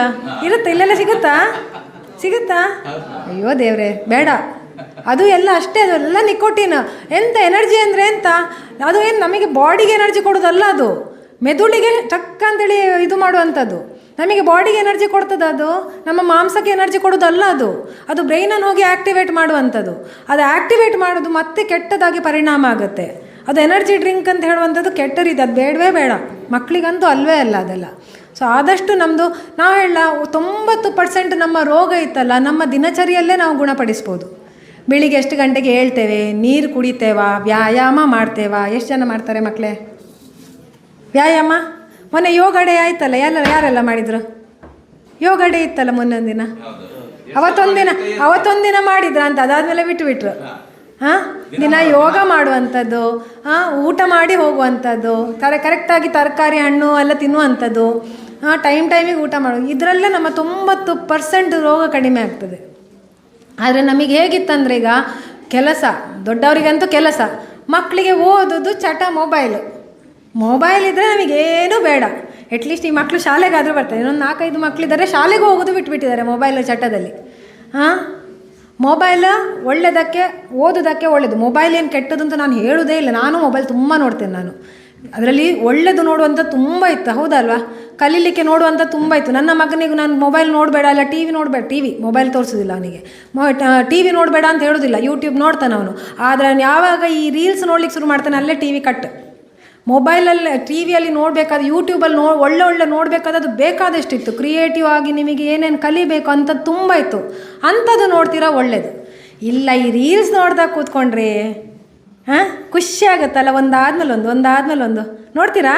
ಇರುತ್ತೆ, ಇಲ್ಲೆಲ್ಲ ಸಿಗುತ್ತಾ? ಅಯ್ಯೋ ದೇವ್ರೆ, ಬೇಡ. ಅದು ಎಲ್ಲ ಅಷ್ಟೇ, ಅದೆಲ್ಲ ನಿಕೋಟಿನ್. ಎಂತ ಎನರ್ಜಿ ಅಂದರೆ ಎಂತ? ಅದು ಏನು ನಮಗೆ ಬಾಡಿಗೆ ಎನರ್ಜಿ ಕೊಡೋದಲ್ಲ, ಅದು ಮೆದುಳಿಗೆ ಚಕ್ಕ ಅಂತೇಳಿ ಇದು ಮಾಡುವಂಥದ್ದು. ನಮಗೆ ಬಾಡಿಗೆ ಎನರ್ಜಿ ಕೊಡ್ತದೆ, ಅದು ನಮ್ಮ ಮಾಂಸಕ್ಕೆ ಎನರ್ಜಿ ಕೊಡೋದಲ್ಲ. ಅದು ಬ್ರೈನನ್ನು ಹೋಗಿ ಆ್ಯಕ್ಟಿವೇಟ್ ಮಾಡುವಂಥದ್ದು. ಅದು ಆ್ಯಕ್ಟಿವೇಟ್ ಮಾಡೋದು ಮತ್ತೆ ಕೆಟ್ಟದಾಗಿ ಪರಿಣಾಮ ಆಗುತ್ತೆ. ಅದು ಎನರ್ಜಿ ಡ್ರಿಂಕ್ ಅಂತ ಹೇಳುವಂಥದ್ದು ಕೆಟ್ಟ ರೀತಿ, ಅದು ಬೇಡವೇ ಬೇಡ. ಮಕ್ಕಳಿಗಂತೂ ಅಲ್ವೇ ಅಲ್ಲ ಅದೆಲ್ಲ. ಸೊ ಆದಷ್ಟು ನಮ್ಮದು, ನಾವು ಹೇಳ 90% ನಮ್ಮ ರೋಗ ಇತ್ತಲ್ಲ, ನಮ್ಮ ದಿನಚರಿಯಲ್ಲೇ ನಾವು ಗುಣಪಡಿಸ್ಬೋದು. ಬೆಳಿಗ್ಗೆ ಎಷ್ಟು ಗಂಟೆಗೆ ಹೇಳ್ತೇವೆ, ನೀರು ಕುಡಿತೇವಾ, ವ್ಯಾಯಾಮ ಮಾಡ್ತೇವಾ? ಎಷ್ಟು ಜನ ಮಾಡ್ತಾರೆ ಮಕ್ಕಳೇ ವ್ಯಾಯಾಮ? ಮೊನ್ನೆ ಯೋಗ ಡೇ ಆಯ್ತಲ್ಲ, ಯಾರೆಲ್ಲ ಮಾಡಿದ್ರು? ಯೋಗ ಡೇ ಇತ್ತಲ್ಲ ಮೊನ್ನೊಂದು ದಿನ. ಅವತ್ತೊಂದಿನ ಮಾಡಿದ್ರ ಅಂತ, ಅದಾದಮೇಲೆ ಬಿಟ್ಟುಬಿಟ್ರು. ದಿನ ಯೋಗ ಮಾಡುವಂಥದ್ದು, ಊಟ ಮಾಡಿ ಹೋಗುವಂಥದ್ದು, ಕರೆಕ್ಟಾಗಿ ತರಕಾರಿ ಹಣ್ಣು ಎಲ್ಲ ತಿನ್ನುವಂಥದ್ದು, ಟೈಮಿಗೆ ಊಟ ಮಾಡೋದು. ಇದರಲ್ಲೇ ನಮ್ಮ 90% ರೋಗ ಕಡಿಮೆ ಆಗ್ತದೆ. ಆದರೆ ನಮಗೆ ಹೇಗಿತ್ತಂದರೆ, ಈಗ ಕೆಲಸ, ದೊಡ್ಡವರಿಗಂತೂ ಕೆಲಸ, ಮಕ್ಕಳಿಗೆ ಓದೋದು ಚಟ, ಮೊಬೈಲ್ ಇದ್ದರೆ ನಮಗೇನೂ ಬೇಡ. ಅಟ್ಲೀಸ್ಟ್ ಈ ಮಕ್ಕಳು ಶಾಲೆಗಾದರೂ ಬರ್ತಾರೆ. ಇನ್ನೊಂದು 4-5 ಮಕ್ಕಳಿದ್ದಾರೆ ಶಾಲೆಗೂ ಹೋಗೋದು ಬಿಟ್ಬಿಟ್ಟಿದ್ದಾರೆ ಮೊಬೈಲ್ ಚಟದಲ್ಲಿ. ಮೊಬೈಲ್ ಒಳ್ಳೆಯದಕ್ಕೆ, ಓದೋದಕ್ಕೆ ಒಳ್ಳೆಯದು. ಮೊಬೈಲ್ ಏನು ಕೆಟ್ಟದ್ದು ಅಂತ ನಾನು ಹೇಳೋದೇ ಇಲ್ಲ. ನಾನು ಮೊಬೈಲ್ ತುಂಬ ನೋಡ್ತೇನೆ. ನಾನು ಅದರಲ್ಲಿ ಒಳ್ಳೆಯದು ನೋಡುವಂಥ ತುಂಬ ಇತ್ತು, ಹೌದಲ್ವಾ? ಕಲೀಲಿಕ್ಕೆ ನೋಡುವಂಥ ತುಂಬ ಇತ್ತು. ನನ್ನ ಮಗನಿಗೂ ನಾನು ಮೊಬೈಲ್ ನೋಡಬೇಡ, ಇಲ್ಲ ಟಿ ವಿ ನೋಡಬೇಡ, ಮೊಬೈಲ್ ತೋರಿಸೋದಿಲ್ಲ ಅವನಿಗೆ. ಟಿ ವಿ ನೋಡಬೇಡ ಅಂತ ಹೇಳೋದಿಲ್ಲ, ಯೂಟ್ಯೂಬ್ ನೋಡ್ತಾನೆ ಅವನು. ಆದರೆ ಯಾವಾಗ ಈ ರೀಲ್ಸ್ ನೋಡ್ಲಿಕ್ಕೆ ಶುರು ಮಾಡ್ತಾನೆ, ಅಲ್ಲೇ ಟಿ ವಿ ಕಟ್. ಮೊಬೈಲಲ್ಲಿ, ಟಿ ವಿಯಲ್ಲಿ ನೋಡಬೇಕಾದ, ಯೂಟ್ಯೂಬಲ್ಲಿ ಒಳ್ಳೆ ನೋಡಬೇಕಾದದ್ದು ಬೇಕಾದಷ್ಟಿತ್ತು. ಕ್ರಿಯೇಟಿವ್ ಆಗಿ ನಿಮಗೆ ಏನೇನು ಕಲಿಬೇಕು ಅಂತ ತುಂಬ ಇತ್ತು. ಅಂಥದ್ದು ನೋಡ್ತೀರಾ, ಒಳ್ಳೆಯದು. ಇಲ್ಲ ಈ ರೀಲ್ಸ್ ನೋಡ್ದಾಗ ಕೂತ್ಕೊಂಡ್ರಿ ಖುಷಿ ಆಗುತ್ತಲ್ಲ, ಒಂದಾದ್ಮೇಲೆ ಒಂದು ನೋಡ್ತೀರಾ.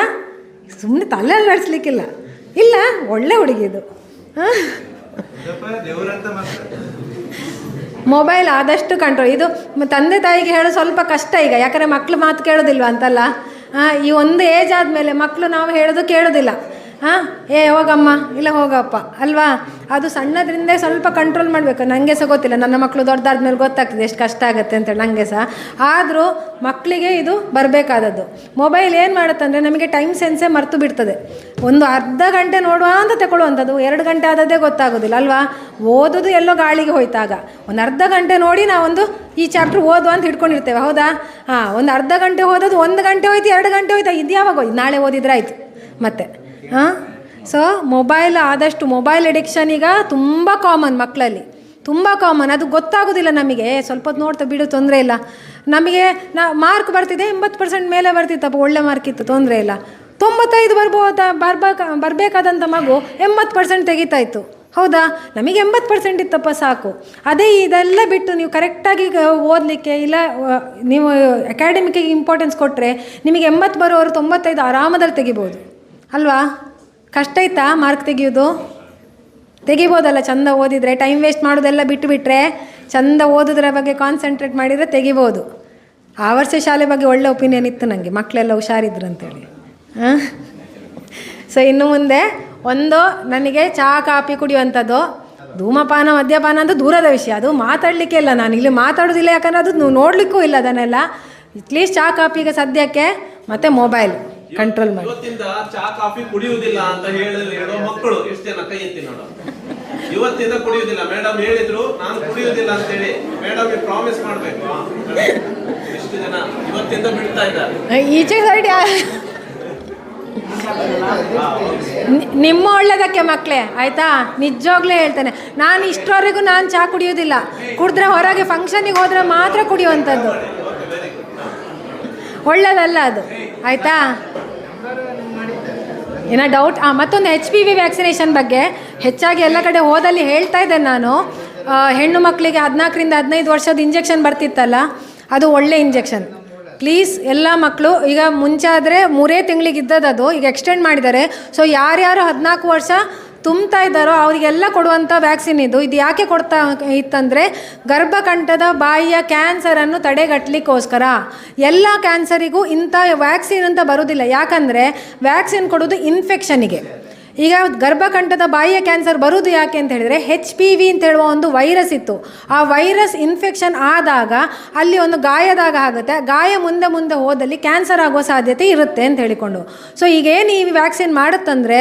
ಸುಮ್ಮನೆ ತಲೆಯಲ್ಲಿ ನಡೆಸ್ಲಿಕ್ಕಿಲ್ಲ. ಇಲ್ಲ, ಒಳ್ಳೆ ಹುಡುಗಿದು. ಮೊಬೈಲ್ ಆದಷ್ಟು ಕಂಟ್ರೋಲ್. ಇದು ತಂದೆ ತಾಯಿಗೆ ಹೇಳೋ ಸ್ವಲ್ಪ ಕಷ್ಟ ಈಗ, ಯಾಕಂದರೆ ಮಕ್ಕಳು ಮಾತು ಕೇಳೋದಿಲ್ವ ಅಂತಲ್ಲ. ಈ ಒಂದು ಏಜ್ ಆದಮೇಲೆ ಮಕ್ಕಳು ನಾವು ಹೇಳೋದು ಕೇಳೋದಿಲ್ಲ. ಹೋಗಮ್ಮ, ಇಲ್ಲ ಹೋಗಪ್ಪ ಅಲ್ವಾ? ಅದು ಸಣ್ಣದ್ರಿಂದ ಸ್ವಲ್ಪ ಕಂಟ್ರೋಲ್ ಮಾಡಬೇಕು. ನನಗೆ ಸಹ ಗೊತ್ತಿಲ್ಲ, ನನ್ನ ಮಕ್ಕಳು ದೊಡ್ಡದಾದ್ಮೇಲೆ ಗೊತ್ತಾಗ್ತದೆ ಎಷ್ಟು ಕಷ್ಟ ಆಗುತ್ತೆ ಅಂತೇಳಿ ನನಗೆ ಸಹ. ಆದರೂ ಮಕ್ಕಳಿಗೆ ಇದು ಬರಬೇಕಾದದ್ದು. ಮೊಬೈಲ್ ಏನು ಮಾಡುತ್ತಂದರೆ ನಮಗೆ ಟೈಮ್ ಸೆನ್ಸೇ ಮರೆತು ಬಿಡ್ತದೆ. ಒಂದು ಅರ್ಧ ಗಂಟೆ ನೋಡುವ ಅಂತ ತಗೊಳ್ಳುವಂಥದ್ದು 2 ಗಂಟೆ ಆದದ್ದೇ ಗೊತ್ತಾಗೋದಿಲ್ಲ ಅಲ್ವಾ? ಓದೋದು ಎಲ್ಲೋ ಗಾಳಿಗೆ ಹೋಯ್ತಾಗ. ಒಂದು ಅರ್ಧ ಗಂಟೆ ನೋಡಿ ನಾವೊಂದು ಈ ಚಾಪ್ಟರ್ ಓದುವ ಅಂತ ಹಿಡ್ಕೊಂಡಿರ್ತೇವೆ, ಹೌದಾ? ಒಂದು ಅರ್ಧ ಗಂಟೆ ಓದೋದು 1 ಗಂಟೆ ಹೋಯ್ತು, 2 ಗಂಟೆ ಹೋಯ್ತು. ಇದು ಯಾವಾಗ ಹೋಯ್ತು? ನಾಳೆ ಓದಿದ್ರೆ ಆಯಿತು ಮತ್ತೆ. ಸೊ ಆದಷ್ಟು ಮೊಬೈಲ್ ಅಡಿಕ್ಷನ್ ಈಗ ತುಂಬ ಕಾಮನ್, ಮಕ್ಕಳಲ್ಲಿ ತುಂಬ ಕಾಮನ್. ಅದು ಗೊತ್ತಾಗೋದಿಲ್ಲ ನಮಗೆ. ಸ್ವಲ್ಪ ಹೊತ್ತು ನೋಡ್ತಾ ಬಿಡು, ತೊಂದರೆ ಇಲ್ಲ. ನಮಗೆ ಮಾರ್ಕ್ ಬರ್ತಿದೆ 80% ಮೇಲೆ ಬರ್ತಿತ್ತಪ್ಪ, ಒಳ್ಳೆ ಮಾರ್ಕ್ ಇತ್ತು, ತೊಂದರೆ ಇಲ್ಲ. 95 ಬರಬೇಕಾದಂಥ ಮಗು 80% ತೆಗಿತಾಯಿತ್ತು, ಹೌದಾ? ನಮಗೆ 80% ಇತ್ತಪ್ಪ, ಸಾಕು. ಅದೇ ಇದೆಲ್ಲ ಬಿಟ್ಟು ನೀವು ಕರೆಕ್ಟಾಗಿ ಓದಲಿಕ್ಕೆ, ಇಲ್ಲ ನೀವು ಅಕಾಡೆಮಿಕ್ಕಿಗೆ ಇಂಪಾರ್ಟೆನ್ಸ್ ಕೊಟ್ಟರೆ ನಿಮಗೆ 80 ಬರೋರು 95 ಆರಾಮದಲ್ಲಿ ತೆಗಿಬೋದು ಅಲ್ವಾ? ಕಷ್ಟ ಆಯ್ತಾ ಮಾರ್ಕ್ ತೆಗಿಬೋದಲ್ಲ ಚಂದ ಓದಿದರೆ. ಟೈಮ್ ವೇಸ್ಟ್ ಮಾಡೋದೆಲ್ಲ ಬಿಟ್ಟುಬಿಟ್ರೆ, ಚಂದ ಓದೋದ್ರ ಬಗ್ಗೆ ಕಾನ್ಸಂಟ್ರೇಟ್ ಮಾಡಿದರೆ ತೆಗಿಬೋದು. ಆ ವರ್ಷ ಶಾಲೆ ಬಗ್ಗೆ ಒಳ್ಳೆ ಒಪಿನಿಯನ್ ಇತ್ತು ನನಗೆ, ಮಕ್ಕಳೆಲ್ಲ ಹುಷಾರಿದ್ರು ಅಂತೇಳಿ. ಸೊ ಇನ್ನು ಮುಂದೆ ನನಗೆ ಚಹಾ ಕಾಫಿ ಕುಡಿಯುವಂಥದ್ದು, ಧೂಮಪಾನ ಮದ್ಯಪಾನ ಅಂತ ದೂರದ ವಿಷಯ. ಅದು ಮಾತಾಡಲಿಕ್ಕೆ ಇಲ್ಲ, ನಾನು ಇಲ್ಲಿ ಮಾತಾಡೋದಿಲ್ಲ, ಯಾಕಂದರೆ ಅದು ನೋಡಲಿಕ್ಕೂ ಇಲ್ಲ ಅದನ್ನೆಲ್ಲ. ಅಟ್ಲೀಸ್ಟ್ ಚಹಾ ಕಾಫಿಗೆ ಸದ್ಯಕ್ಕೆ ಮತ್ತೆ ಮೊಬೈಲ್ ಕಂಟ್ರೋಲ್ ಮಾಡಿ. ಇವತ್ತಿಂದ ಚಹಾ ಕಾಫಿ ಕುಡಿಯುವುದಿಲ್ಲ ಅಂತ ಹೇಳೋ ಮಕ್ಕಳು ಎಷ್ಟು ಜನ ಕೈ ಎತ್ತಿ ನೋಡು. ಇವತ್ತಿಂದ ಕುಡಿಯುವುದಿಲ್ಲ, ಮೇಡಮ್ ಹೇಳಿದ್ರು ನಾನು ಕುಡಿಯುವುದಿಲ್ಲ ಅಂತ ಹೇಳಿ. ಮೇಡಮ್ ಪ್ರಾಮಿಸ್ ಮಾಡ್ಬೇಕು. ಎಷ್ಟು ಜನ ಇವತ್ತಿಂದ ಬಿಡ್ತಾ ಇದ್ದಾರೆ? ಈಚೆ ಸೈಡ್ ನಿಮ್ಮ ಒಳ್ಳೇದಕ್ಕೆ ಮಕ್ಕಳೇ, ಆಯಿತಾ? ನಿಜವಾಗ್ಲೂ ಹೇಳ್ತೇನೆ, ನಾನು ಇಷ್ಟರವರೆಗೂ ನಾನು ಚಹಾ ಕುಡಿಯೋದಿಲ್ಲ. ಕುಡಿದ್ರೆ ಹೊರಗೆ ಫಂಕ್ಷನಿಗೆ ಹೋದರೆ ಮಾತ್ರ ಕುಡಿಯುವಂಥದ್ದು, ಒಳ್ಳೇದಲ್ಲ ಅದು, ಆಯಿತಾ? ಏನೋ ಡೌಟ್? ಮತ್ತೊಂದು HPV ವ್ಯಾಕ್ಸಿನೇಷನ್ ಬಗ್ಗೆ ಹೆಚ್ಚಾಗಿ ಎಲ್ಲ ಕಡೆ ಹೋದಲ್ಲಿ ಹೇಳ್ತಾ ಇದ್ದೇನೆ ನಾನು. ಹೆಣ್ಣು ಮಕ್ಕಳಿಗೆ 14ರಿಂದ 15 ವರ್ಷದ ಇಂಜೆಕ್ಷನ್ ಬರ್ತಿತ್ತಲ್ಲ, ಅದು ಒಳ್ಳೆ ಇಂಜೆಕ್ಷನ್. ಪ್ಲೀಸ್ ಎಲ್ಲ ಮಕ್ಕಳು, ಈಗ ಮುಂಚೆ ಆದರೆ 3 ತಿಂಗಳಿಗೆ ಇದ್ದದ್ದು ಈಗ ಎಕ್ಸ್ಟೆಂಡ್ ಮಾಡಿದ್ದಾರೆ. ಸೊ ಯಾರ್ಯಾರು 14 ವರ್ಷ ತುಂಬ್ತಾ ಇದ್ದಾರೋ ಅವರಿಗೆಲ್ಲ ಕೊಡುವಂಥ ವ್ಯಾಕ್ಸಿನ್ ಇದು. ಯಾಕೆ ಕೊಡ್ತಾ ಇತ್ತಂದರೆ ಗರ್ಭಕಂಠದ ಬಾಯಿಯ ಕ್ಯಾನ್ಸರನ್ನು ತಡೆಗಟ್ಟಲಿಕ್ಕೋಸ್ಕರ. ಎಲ್ಲ ಕ್ಯಾನ್ಸರಿಗೂ ಇಂಥ ವ್ಯಾಕ್ಸಿನ್ ಅಂತ ಬರೋದಿಲ್ಲ. ಯಾಕಂದರೆ ವ್ಯಾಕ್ಸಿನ್ ಕೊಡೋದು ಇನ್ಫೆಕ್ಷನಿಗೆ. ಈಗ ಗರ್ಭಕಂಠದ ಬಾಯಿಯ ಕ್ಯಾನ್ಸರ್ ಬರುವುದು ಯಾಕೆ ಅಂತ ಹೇಳಿದರೆ HPV ಅಂತ ಹೇಳುವ ಒಂದು ವೈರಸ್ ಇತ್ತು. ಆ ವೈರಸ್ ಇನ್ಫೆಕ್ಷನ್ ಆದಾಗ ಅಲ್ಲಿ ಒಂದು ಗಾಯದಾಗ ಆಗುತ್ತೆ. ಗಾಯ ಮುಂದೆ ಮುಂದೆ ಹೋದಲ್ಲಿ ಕ್ಯಾನ್ಸರ್ ಆಗುವ ಸಾಧ್ಯತೆ ಇರುತ್ತೆ ಅಂತ ಹೇಳಿಕೊಂಡು. ಸೊ ಈಗೇನು ಈ ವ್ಯಾಕ್ಸಿನ್ ಮಾಡುತ್ತಂದರೆ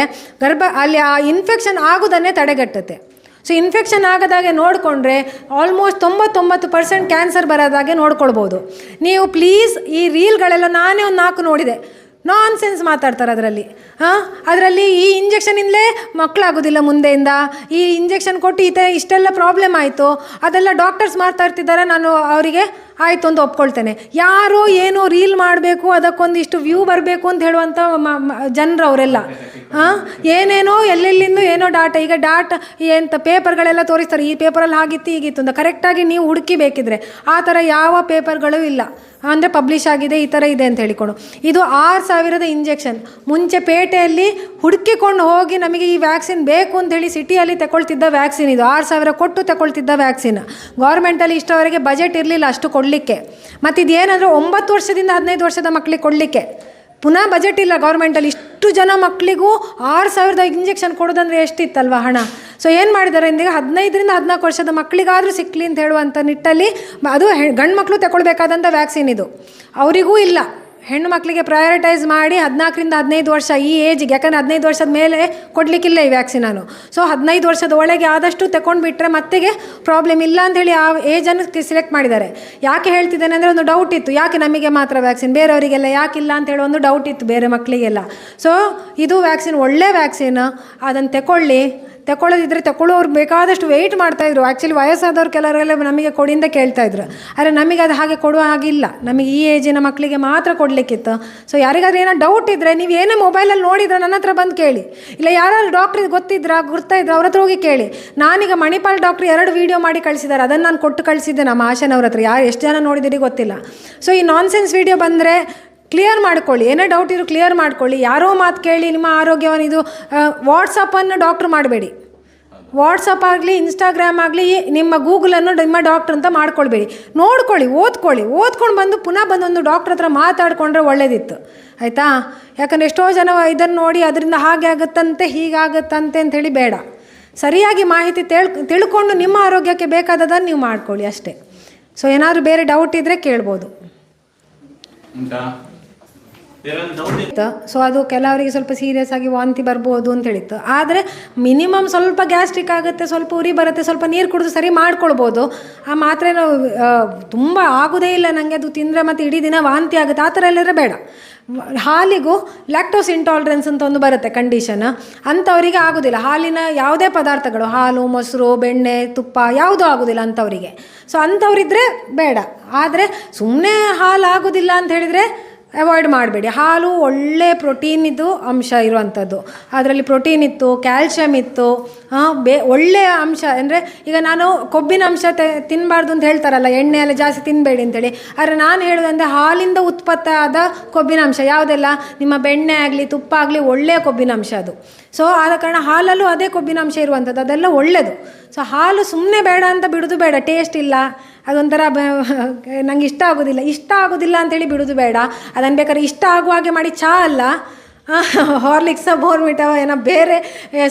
ಅಲ್ಲಿ ಆ ಇನ್ಫೆಕ್ಷನ್ ಆಗೋದನ್ನೇ ತಡೆಗಟ್ಟುತ್ತೆ. ಸೊ ಇನ್ಫೆಕ್ಷನ್ ಆಗದಾಗೆ ನೋಡಿಕೊಂಡ್ರೆ ಆಲ್ಮೋಸ್ಟ್ 99% ಕ್ಯಾನ್ಸರ್ ಬರೋದಾಗೆ ನೋಡ್ಕೊಳ್ಬೋದು. ನೀವು ಪ್ಲೀಸ್ ಈ ರೀಲ್ಗಳೆಲ್ಲ ನಾನೇ ಒಂದು 4 ನೋಡಿದೆ, ನಾನ್ ಸೆನ್ಸ್ ಮಾತಾಡ್ತಾರೆ ಅದರಲ್ಲಿ. ಈ ಇಂಜೆಕ್ಷನಿಂದಲೇ ಮಕ್ಕಳಾಗೋದಿಲ್ಲ ಮುಂದೆಯಿಂದ, ಈ ಇಂಜೆಕ್ಷನ್ ಕೊಟ್ಟು ಇಷ್ಟೆಲ್ಲ ಪ್ರಾಬ್ಲಮ್ ಆಯಿತು, ಅದೆಲ್ಲ ಡಾಕ್ಟರ್ಸ್ ಮಾತಾಡ್ತಿದ್ದಾರೆ. ನಾನು ಅವರಿಗೆ ಆಯಿತು ಅಂತ ಒಪ್ಕೊಳ್ತೇನೆ. ಯಾರೋ ಏನೋ ರೀಲ್ ಮಾಡಬೇಕು, ಅದಕ್ಕೊಂದಿಷ್ಟು ವ್ಯೂ ಬರಬೇಕು ಅಂತ ಹೇಳುವಂಥ ಜನರು ಅವರೆಲ್ಲ ಏನೇನೋ ಎಲ್ಲೆಲ್ಲಿಂದ ಏನೋ ಡಾಟಾ. ಈಗ ಡಾಟಾ ಎಂತ ಪೇಪರ್ಗಳೆಲ್ಲ ತೋರಿಸ್ತಾರೆ, ಈ ಪೇಪರಲ್ಲಿ ಆಗಿತ್ತು ಹೀಗಿತ್ತು ಅಂತ. ಕರೆಕ್ಟಾಗಿ ನೀವು ಹುಡುಕಿ ಬೇಕಿದ್ರೆ ಆ ಥರ ಯಾವ ಪೇಪರ್ಗಳು ಇಲ್ಲ, ಅಂದರೆ ಪಬ್ಲಿಷ್ ಆಗಿದೆ ಈ ಥರ ಇದೆ ಅಂತ ಹೇಳಿಕೊಂಡು. ಇದು 6,000 ಇಂಜೆಕ್ಷನ್. ಮುಂಚೆ ಪೇಟೆಯಲ್ಲಿ ಹುಡುಕಿಕೊಂಡು ಹೋಗಿ ನಮಗೆ ಈ ವ್ಯಾಕ್ಸಿನ್ ಬೇಕು ಅಂಥೇಳಿ ಸಿಟಿಯಲ್ಲಿ ತಗೊಳ್ತಿದ್ದ ವ್ಯಾಕ್ಸಿನ್ ಇದು. 6,000 ಕೊಟ್ಟು ತಗೊಳ್ತಿದ್ದ ವ್ಯಾಕ್ಸಿನ್. ಗೌರ್ಮೆಂಟಲ್ಲಿ ಇಷ್ಟವರೆಗೆ ಬಜೆಟ್ ಇರಲಿಲ್ಲ ಅಷ್ಟು ಕೊಡಲಿಕ್ಕೆ. ಮತ್ತು ಇದೇನಂದರೆ 9 ವರ್ಷದಿಂದ 15 ವರ್ಷದ ಮಕ್ಕಳಿಗೆ ಕೊಡಲಿಕ್ಕೆ ಪುನಃ ಬಜೆಟ್ ಇಲ್ಲ ಗೌರ್ಮೆಂಟಲ್ಲಿ. ಇಷ್ಟು ಜನ ಮಕ್ಕಳಿಗೂ 6,000 ಇಂಜೆಕ್ಷನ್ ಕೊಡೋದಂದರೆ ಎಷ್ಟಿತ್ತಲ್ವ ಹಣ. ಸೊ ಏನು ಮಾಡಿದ್ದಾರೆ ಇಂದೀಗ 15ರಿಂದ 14 ವರ್ಷದ ಮಕ್ಕಳಿಗಾದರೂ ಸಿಕ್ಕಲಿ ಅಂತ ಹೇಳುವಂಥ ನಿಟ್ಟಲ್ಲಿ, ಅದು ಗಂಡು ಮಕ್ಕಳು ತಗೊಳ್ಬೇಕಾದಂಥ ವ್ಯಾಕ್ಸಿನ್ ಇದು. ಅವರಿಗೂ ಇಲ್ಲ, ಹೆಣ್ಣು ಮಕ್ಕಳಿಗೆ ಪ್ರಯಾರಿಟೈಸ್ ಮಾಡಿ 14ರಿಂದ 15 ವರ್ಷ ಈ ಏಜಿಗೆ. ಯಾಕಂದರೆ 15 ವರ್ಷದ ಮೇಲೆ ಕೊಡಲಿಕ್ಕಿಲ್ಲ ಈ ವ್ಯಾಕ್ಸಿನ್ ನಾನು. ಸೊ 15 ವರ್ಷದ ಒಳಗೆ ಆದಷ್ಟು ತಗೊಂಡ್ಬಿಟ್ರೆ ಮತ್ತೆಗೆ ಪ್ರಾಬ್ಲಮ್ ಇಲ್ಲ ಅಂಥೇಳಿ ಆ ಏಜನ್ನು ಸಿಲೆಕ್ಟ್ ಮಾಡಿದ್ದಾರೆ. ಯಾಕೆ ಹೇಳ್ತಿದ್ದೇನೆ ಅಂದರೆ ಒಂದು ಡೌಟ್ ಇತ್ತು, ಯಾಕೆ ನಮಗೆ ಮಾತ್ರ ವ್ಯಾಕ್ಸಿನ್, ಬೇರೆಯವರಿಗೆಲ್ಲ ಯಾಕಿಲ್ಲ ಅಂತ ಹೇಳೋ ಒಂದು ಡೌಟ್ ಇತ್ತು ಬೇರೆ ಮಕ್ಕಳಿಗೆಲ್ಲ. ಸೊ ಇದು ವ್ಯಾಕ್ಸಿನ್ ಒಳ್ಳೆ ವ್ಯಾಕ್ಸಿನ್, ಅದನ್ನು ತಗೊಳ್ಳೋದಿದ್ರೆ ತಗೊಳ್ಳೋರು ಬೇಕಾದಷ್ಟು ವೆಯ್ಟ್ ಮಾಡ್ತಾಯಿದ್ರು. ಆ್ಯಕ್ಚುಲಿ ವಯಸ್ಸಾದವ್ರು ಕೆಲವರೆಲ್ಲ ನಮಗೆ ಕೊಡಿಂದ ಕೇಳ್ತಾಯಿದ್ರು. ಆದರೆ ನಮಗೆ ಅದು ಹಾಗೆ ಕೊಡುವ ಹಾಗಿಲ್ಲ, ನಮಗೆ ಈ ಏಜಿನ ಮಕ್ಕಳಿಗೆ ಮಾತ್ರ ಕೊಡಲಿಕ್ಕಿತ್ತು. ಸೊ ಯಾರಿಗಾದ್ರೂ ಏನೋ ಡೌಟ್ ಇದ್ದರೆ ನೀವು ಏನೇ ಮೊಬೈಲಲ್ಲಿ ನೋಡಿದ್ರೆ ನನ್ನ ಹತ್ರ ಬಂದು ಕೇಳಿ, ಇಲ್ಲ ಯಾರು ಡಾಕ್ಟ್ರಿಗೆ ಗುರ್ತಾಯಿದ್ರು ಅವ್ರ ಹತ್ರ ಹೋಗಿ ಕೇಳಿ. ನಾನೀಗ ಮಣಿಪಾಲ್ ಡಾಕ್ಟ್ರು 2 ವೀಡಿಯೋ ಮಾಡಿ ಕಳಿಸಿದ್ದಾರೆ, ಅದನ್ನು ನಾನು ಕೊಟ್ಟು ಕಳಿಸಿದ್ದೆ ನಮ್ಮ ಆಶನವ್ರ ಹತ್ರ. ಎಷ್ಟು ಜನ ನೋಡಿದಿರಿ ಗೊತ್ತಿಲ್ಲ. ಸೊ ಈ ನಾನ್ಸೆನ್ಸ್ ವೀಡಿಯೋ ಬಂದರೆ ಕ್ಲಿಯರ್ ಮಾಡ್ಕೊಳ್ಳಿ, ಏನೇ ಡೌಟ್ ಇರೋ ಕ್ಲಿಯರ್ ಮಾಡ್ಕೊಳ್ಳಿ. ಯಾರೋ ಮಾತು ಕೇಳಿ ನಿಮ್ಮ ಆರೋಗ್ಯವನ್ನು ಇದು ವಾಟ್ಸಪ್ಪನ್ನು ಡಾಕ್ಟ್ರು ಮಾಡಬೇಡಿ. ವಾಟ್ಸಪ್ ಆಗಲಿ ಇನ್ಸ್ಟಾಗ್ರಾಮ್ ಆಗಲಿ ನಿಮ್ಮ ಗೂಗಲನ್ನು ನಿಮ್ಮ ಡಾಕ್ಟ್ರ್ ಅಂತ ಮಾಡ್ಕೊಳ್ಬೇಡಿ. ನೋಡ್ಕೊಳ್ಳಿ, ಓದ್ಕೊಂಡು ಬಂದು ಪುನಃ ಬಂದೊಂದು ಡಾಕ್ಟ್ರ್ ಹತ್ರ ಮಾತಾಡಿಕೊಂಡ್ರೆ ಒಳ್ಳೇದಿತ್ತು, ಆಯಿತಾ? ಯಾಕಂದರೆ ಎಷ್ಟೋ ಜನ ಇದನ್ನು ನೋಡಿ ಅದರಿಂದ ಹಾಗೆ ಆಗುತ್ತಂತೆ ಹೀಗಾಗುತ್ತಂತೆ ಅಂಥೇಳಿ ಬೇಡ. ಸರಿಯಾಗಿ ಮಾಹಿತಿ ತಿಳ್ಕೊಂಡು ನಿಮ್ಮ ಆರೋಗ್ಯಕ್ಕೆ ಬೇಕಾದದನ್ನು ನೀವು ಮಾಡ್ಕೊಳ್ಳಿ ಅಷ್ಟೇ. ಸೊ ಏನಾದರೂ ಬೇರೆ ಡೌಟ್ ಇದ್ದರೆ ಕೇಳ್ಬೋದು. ಸೊ ಅದು ಕೆಲವರಿಗೆ ಸ್ವಲ್ಪ ಸೀರಿಯಸ್ ಆಗಿ ವಾಂತಿ ಬರ್ಬೋದು ಅಂತ ಹೇಳಿತ್ತು. ಆದರೆ ಮಿನಿಮಮ್ ಸ್ವಲ್ಪ ಗ್ಯಾಸ್ಟ್ರಿಕ್ ಆಗುತ್ತೆ, ಸ್ವಲ್ಪ ಉರಿ ಬರುತ್ತೆ, ಸ್ವಲ್ಪ ನೀರು ಕುಡಿದು ಸರಿ ಮಾಡ್ಕೊಳ್ಬೋದು. ಆ ಮಾತ್ರೆ ತುಂಬ ಆಗೋದೇ ಇಲ್ಲ ನನಗೆ ಅದು ತಿಂದರೆ ಮತ್ತು ಇಡೀ ದಿನ ವಾಂತಿ ಆಗುತ್ತೆ ಆ ಥರ ಎಲ್ಲರ ಬೇಡ. ಹಾಲಿಗೂ ಲ್ಯಾಕ್ಟೋಸ್ ಇಂಟಾಲರೆನ್ಸ್ ಅಂತ ಒಂದು ಬರುತ್ತೆ ಕಂಡೀಷನ್, ಅಂಥವರಿಗೆ ಆಗೋದಿಲ್ಲ. ಹಾಲಿನ ಯಾವುದೇ ಪದಾರ್ಥಗಳು, ಹಾಲು, ಮೊಸರು, ಬೆಣ್ಣೆ, ತುಪ್ಪ ಯಾವುದೂ ಆಗೋದಿಲ್ಲ ಅಂಥವರಿಗೆ. ಸೊ ಅಂಥವರಿದ್ದರೆ ಬೇಡ. ಆದರೆ ಸುಮ್ಮನೆ ಹಾಲು ಆಗೋದಿಲ್ಲ ಅಂತ ಹೇಳಿದರೆ ಅವಾಯ್ಡ್ ಮಾಡಬೇಡಿ. ಹಾಲು ಒಳ್ಳೆ ಪ್ರೋಟೀನಿದ್ದು ಅಂಶ ಇರುವಂಥದ್ದು, ಅದರಲ್ಲಿ ಪ್ರೋಟೀನ್ ಇತ್ತು, ಕ್ಯಾಲ್ಶಿಯಮ್ ಇತ್ತು, ಒಳ್ಳೆಯ ಅಂಶ. ಅಂದರೆ ಈಗ ನಾನು ಕೊಬ್ಬಿನ ಅಂಶ ತಿನ್ನಬಾರ್ದು ಅಂತ ಹೇಳ್ತಾರಲ್ಲ, ಎಣ್ಣೆ ಎಲ್ಲ ಜಾಸ್ತಿ ತಿನ್ನಬೇಡಿ ಅಂತೇಳಿ. ಆದರೆ ನಾನು ಹೇಳೋದಂದರೆ ಹಾಲಿಂದ ಉತ್ಪತ್ತಾದ ಕೊಬ್ಬಿನ ಅಂಶ ಯಾವುದೆಲ್ಲ, ನಿಮ್ಮ ಬೆಣ್ಣೆ ಆಗಲಿ ತುಪ್ಪ ಆಗಲಿ ಒಳ್ಳೆಯ ಕೊಬ್ಬಿನ ಅಂಶ ಅದು. ಸೊ ಆದ ಕಾರಣ ಹಾಲಲ್ಲೂ ಅದೇ ಕೊಬ್ಬಿನ ಅಂಶ ಇರುವಂಥದ್ದು, ಅದೆಲ್ಲ ಒಳ್ಳೆಯದು. ಸೊ ಹಾಲು ಸುಮ್ಮನೆ ಬೇಡ ಅಂತ ಬಿಡೋದು ಬೇಡ. ಟೇಸ್ಟ್ ಇಲ್ಲ, ಅದೊಂಥರ ನಂಗೆ ಇಷ್ಟ ಆಗೋದಿಲ್ಲ ಅಂಥೇಳಿ ಬಿಡೋದು ಬೇಡ. ಅದನ್ನು ಬೇಕಾದ್ರೆ ಇಷ್ಟ ಆಗುವ ಹಾಗೆ ಮಾಡಿ ಚಹಾ ಅಲ್ಲ, ಹಾರ್ಲಿಕ್ಸ ಬೋರ್ಮಿಟವ ಏನೋ ಬೇರೆ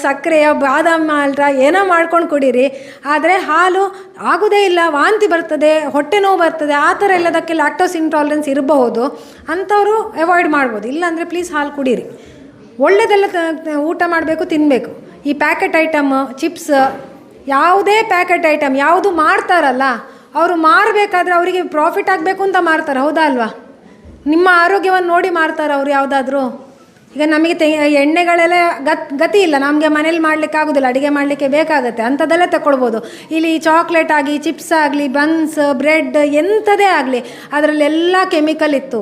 ಸಕ್ಕರೆಯ ಬಾದಾಮಿ ಹಾಲ್ರ ಏನೋ ಮಾಡ್ಕೊಂಡು ಕುಡೀರಿ. ಆದರೆ ಹಾಲು ಆಗೋದೇ ಇಲ್ಲ, ವಾಂತಿ ಬರ್ತದೆ, ಹೊಟ್ಟೆ ನೋವು ಬರ್ತದೆ, ಆ ಥರ ಎಲ್ಲದಕ್ಕೆ ಲ್ಯಾಕ್ಟೋಸ್ ಇಂಟಾಲರೆನ್ಸ್ ಇರಬಹುದು. ಅಂಥವರು ಅವಾಯ್ಡ್ ಮಾಡ್ಬೋದು. ಇಲ್ಲಾಂದರೆ ಪ್ಲೀಸ್ ಹಾಲು ಕುಡೀರಿ. ಒಳ್ಳೆಯದೆಲ್ಲ ಊಟ ಮಾಡಬೇಕು, ತಿನ್ನಬೇಕು. ಈ ಪ್ಯಾಕೆಟ್ ಐಟಮ್, ಚಿಪ್ಸ್, ಯಾವುದೇ ಪ್ಯಾಕೆಟ್ ಐಟಮ್ ಯಾವುದು ಮಾರ್ತಾರಲ್ಲ ಅವರು ಮಾರಬೇಕಾದ್ರೆ ಅವರಿಗೆ ಪ್ರಾಫಿಟ್ ಆಗಬೇಕು ಅಂತ ಮಾರ್ತಾರೆ, ಹೌದಾ ಅಲ್ವಾ? ನಿಮ್ಮ ಆರೋಗ್ಯವನ್ನು ನೋಡಿ ಮಾರ್ತಾರೆ ಅವರು ಯಾವುದಾದ್ರೂ. ಈಗ ನಮಗೆ ಎಣ್ಣೆಗಳೆಲ್ಲ ಗತಿ ಇಲ್ಲ, ನಮಗೆ ಮನೇಲಿ ಮಾಡಲಿಕ್ಕೆ ಆಗೋದಿಲ್ಲ, ಅಡುಗೆ ಮಾಡಲಿಕ್ಕೆ ಬೇಕಾಗುತ್ತೆ, ಅಂಥದ್ದೆಲ್ಲ ತಗೊಳ್ಬೋದು. ಇಲ್ಲಿ ಚಾಕ್ಲೇಟ್ ಆಗಿ, ಚಿಪ್ಸ್ ಆಗಲಿ, ಬನ್ಸ್, ಬ್ರೆಡ್, ಎಂಥದೇ ಆಗಲಿ ಅದರಲ್ಲೆಲ್ಲ ಕೆಮಿಕಲ್ ಇತ್ತು.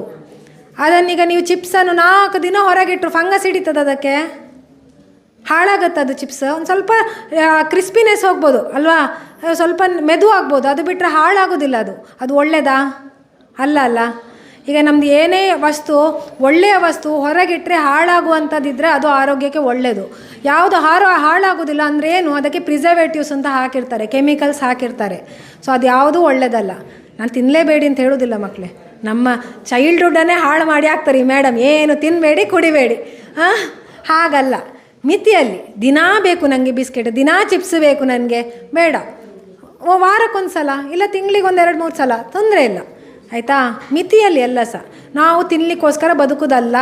ಅದನ್ನೀಗ ನೀವು ಚಿಪ್ಸನ್ನು 4 ದಿನ ಹೊರಗಿಟ್ಟರು ಫಂಗಸ್ ಹಿಡಿತದೆ, ಅದಕ್ಕೆ ಹಾಳಾಗುತ್ತೆ ಅದು ಚಿಪ್ಸ್. ಒಂದು ಸ್ವಲ್ಪ ಕ್ರಿಸ್ಪಿನೆಸ್ ಹೋಗ್ಬೋದು ಅಲ್ವಾ, ಸ್ವಲ್ಪ ಮೆದು ಆಗ್ಬೋದು, ಅದು ಬಿಟ್ಟರೆ ಹಾಳಾಗೋದಿಲ್ಲ. ಅದು ಒಳ್ಳೆಯದಾ? ಅಲ್ಲ. ಈಗ ನಮ್ಮದು ಏನೇ ವಸ್ತು, ಒಳ್ಳೆಯ ವಸ್ತು ಹೊರಗಿಟ್ಟರೆ ಹಾಳಾಗುವಂಥದ್ದಿದ್ದರೆ ಅದು ಆರೋಗ್ಯಕ್ಕೆ ಒಳ್ಳೆಯದು. ಯಾವುದು ಹಾಳಾಗೋದಿಲ್ಲ ಅಂದರೆ ಏನು, ಅದಕ್ಕೆ ಪ್ರಿಸರ್ವೇಟಿವ್ಸ್ ಅಂತ ಹಾಕಿರ್ತಾರೆ, ಕೆಮಿಕಲ್ಸ್ ಹಾಕಿರ್ತಾರೆ. ಸೊ ಅದು ಯಾವುದೂ ಒಳ್ಳೆಯದಲ್ಲ. ನಾನು ತಿನ್ನಲೇಬೇಡಿ ಅಂತ ಹೇಳೋದಿಲ್ಲ ಮಕ್ಕಳೇ, ನಮ್ಮ ಚೈಲ್ಡ್ಹುಡ್ಡನ್ನೇ ಹಾಳು ಮಾಡಿ ಹಾಕ್ತಾರೆ ಈ ಮೇಡಮ್, ಏನು ತಿನ್ನಬೇಡಿ, ಕುಡಿಬೇಡಿ. ಹಾಗಲ್ಲ, ಮಿತಿಯಲ್ಲಿ. ದಿನಾ ಬೇಕು ನನಗೆ ಬಿಸ್ಕೆಟ್, ದಿನಾ ಚಿಪ್ಸ್ ಬೇಕು ನನಗೆ, ಬೇಡ. ವಾರಕ್ಕೊಂದು ಸಲ ಇಲ್ಲ ತಿಂಗಳಿಗೆ 1-2-3 ಸಲ ತೊಂದರೆ ಇಲ್ಲ, ಆಯಿತಾ? ಮಿತಿಯಲ್ಲಿ ಎಲ್ಲ ಸಹ. ನಾವು ತಿನ್ನಲಿಕ್ಕೋಸ್ಕರ ಬದುಕೋದಲ್ಲ,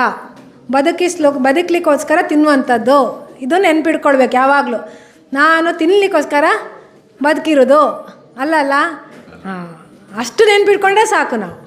ಬದುಕಲಿಕ್ಕೋಸ್ಕರ ತಿನ್ನುವಂಥದ್ದು. ಇದು ನೆನ್ಪಿಡ್ಕೊಳ್ಬೇಕು ಯಾವಾಗಲೂ. ನಾನು ತಿನ್ನಲಿಕ್ಕೋಸ್ಕರ ಬದುಕಿರೋದು ಅಲ್ಲಲ್ಲ. ಅಷ್ಟು ನೆನ್ಪಿಡ್ಕೊಂಡ್ರೆ ಸಾಕು ನಾವು.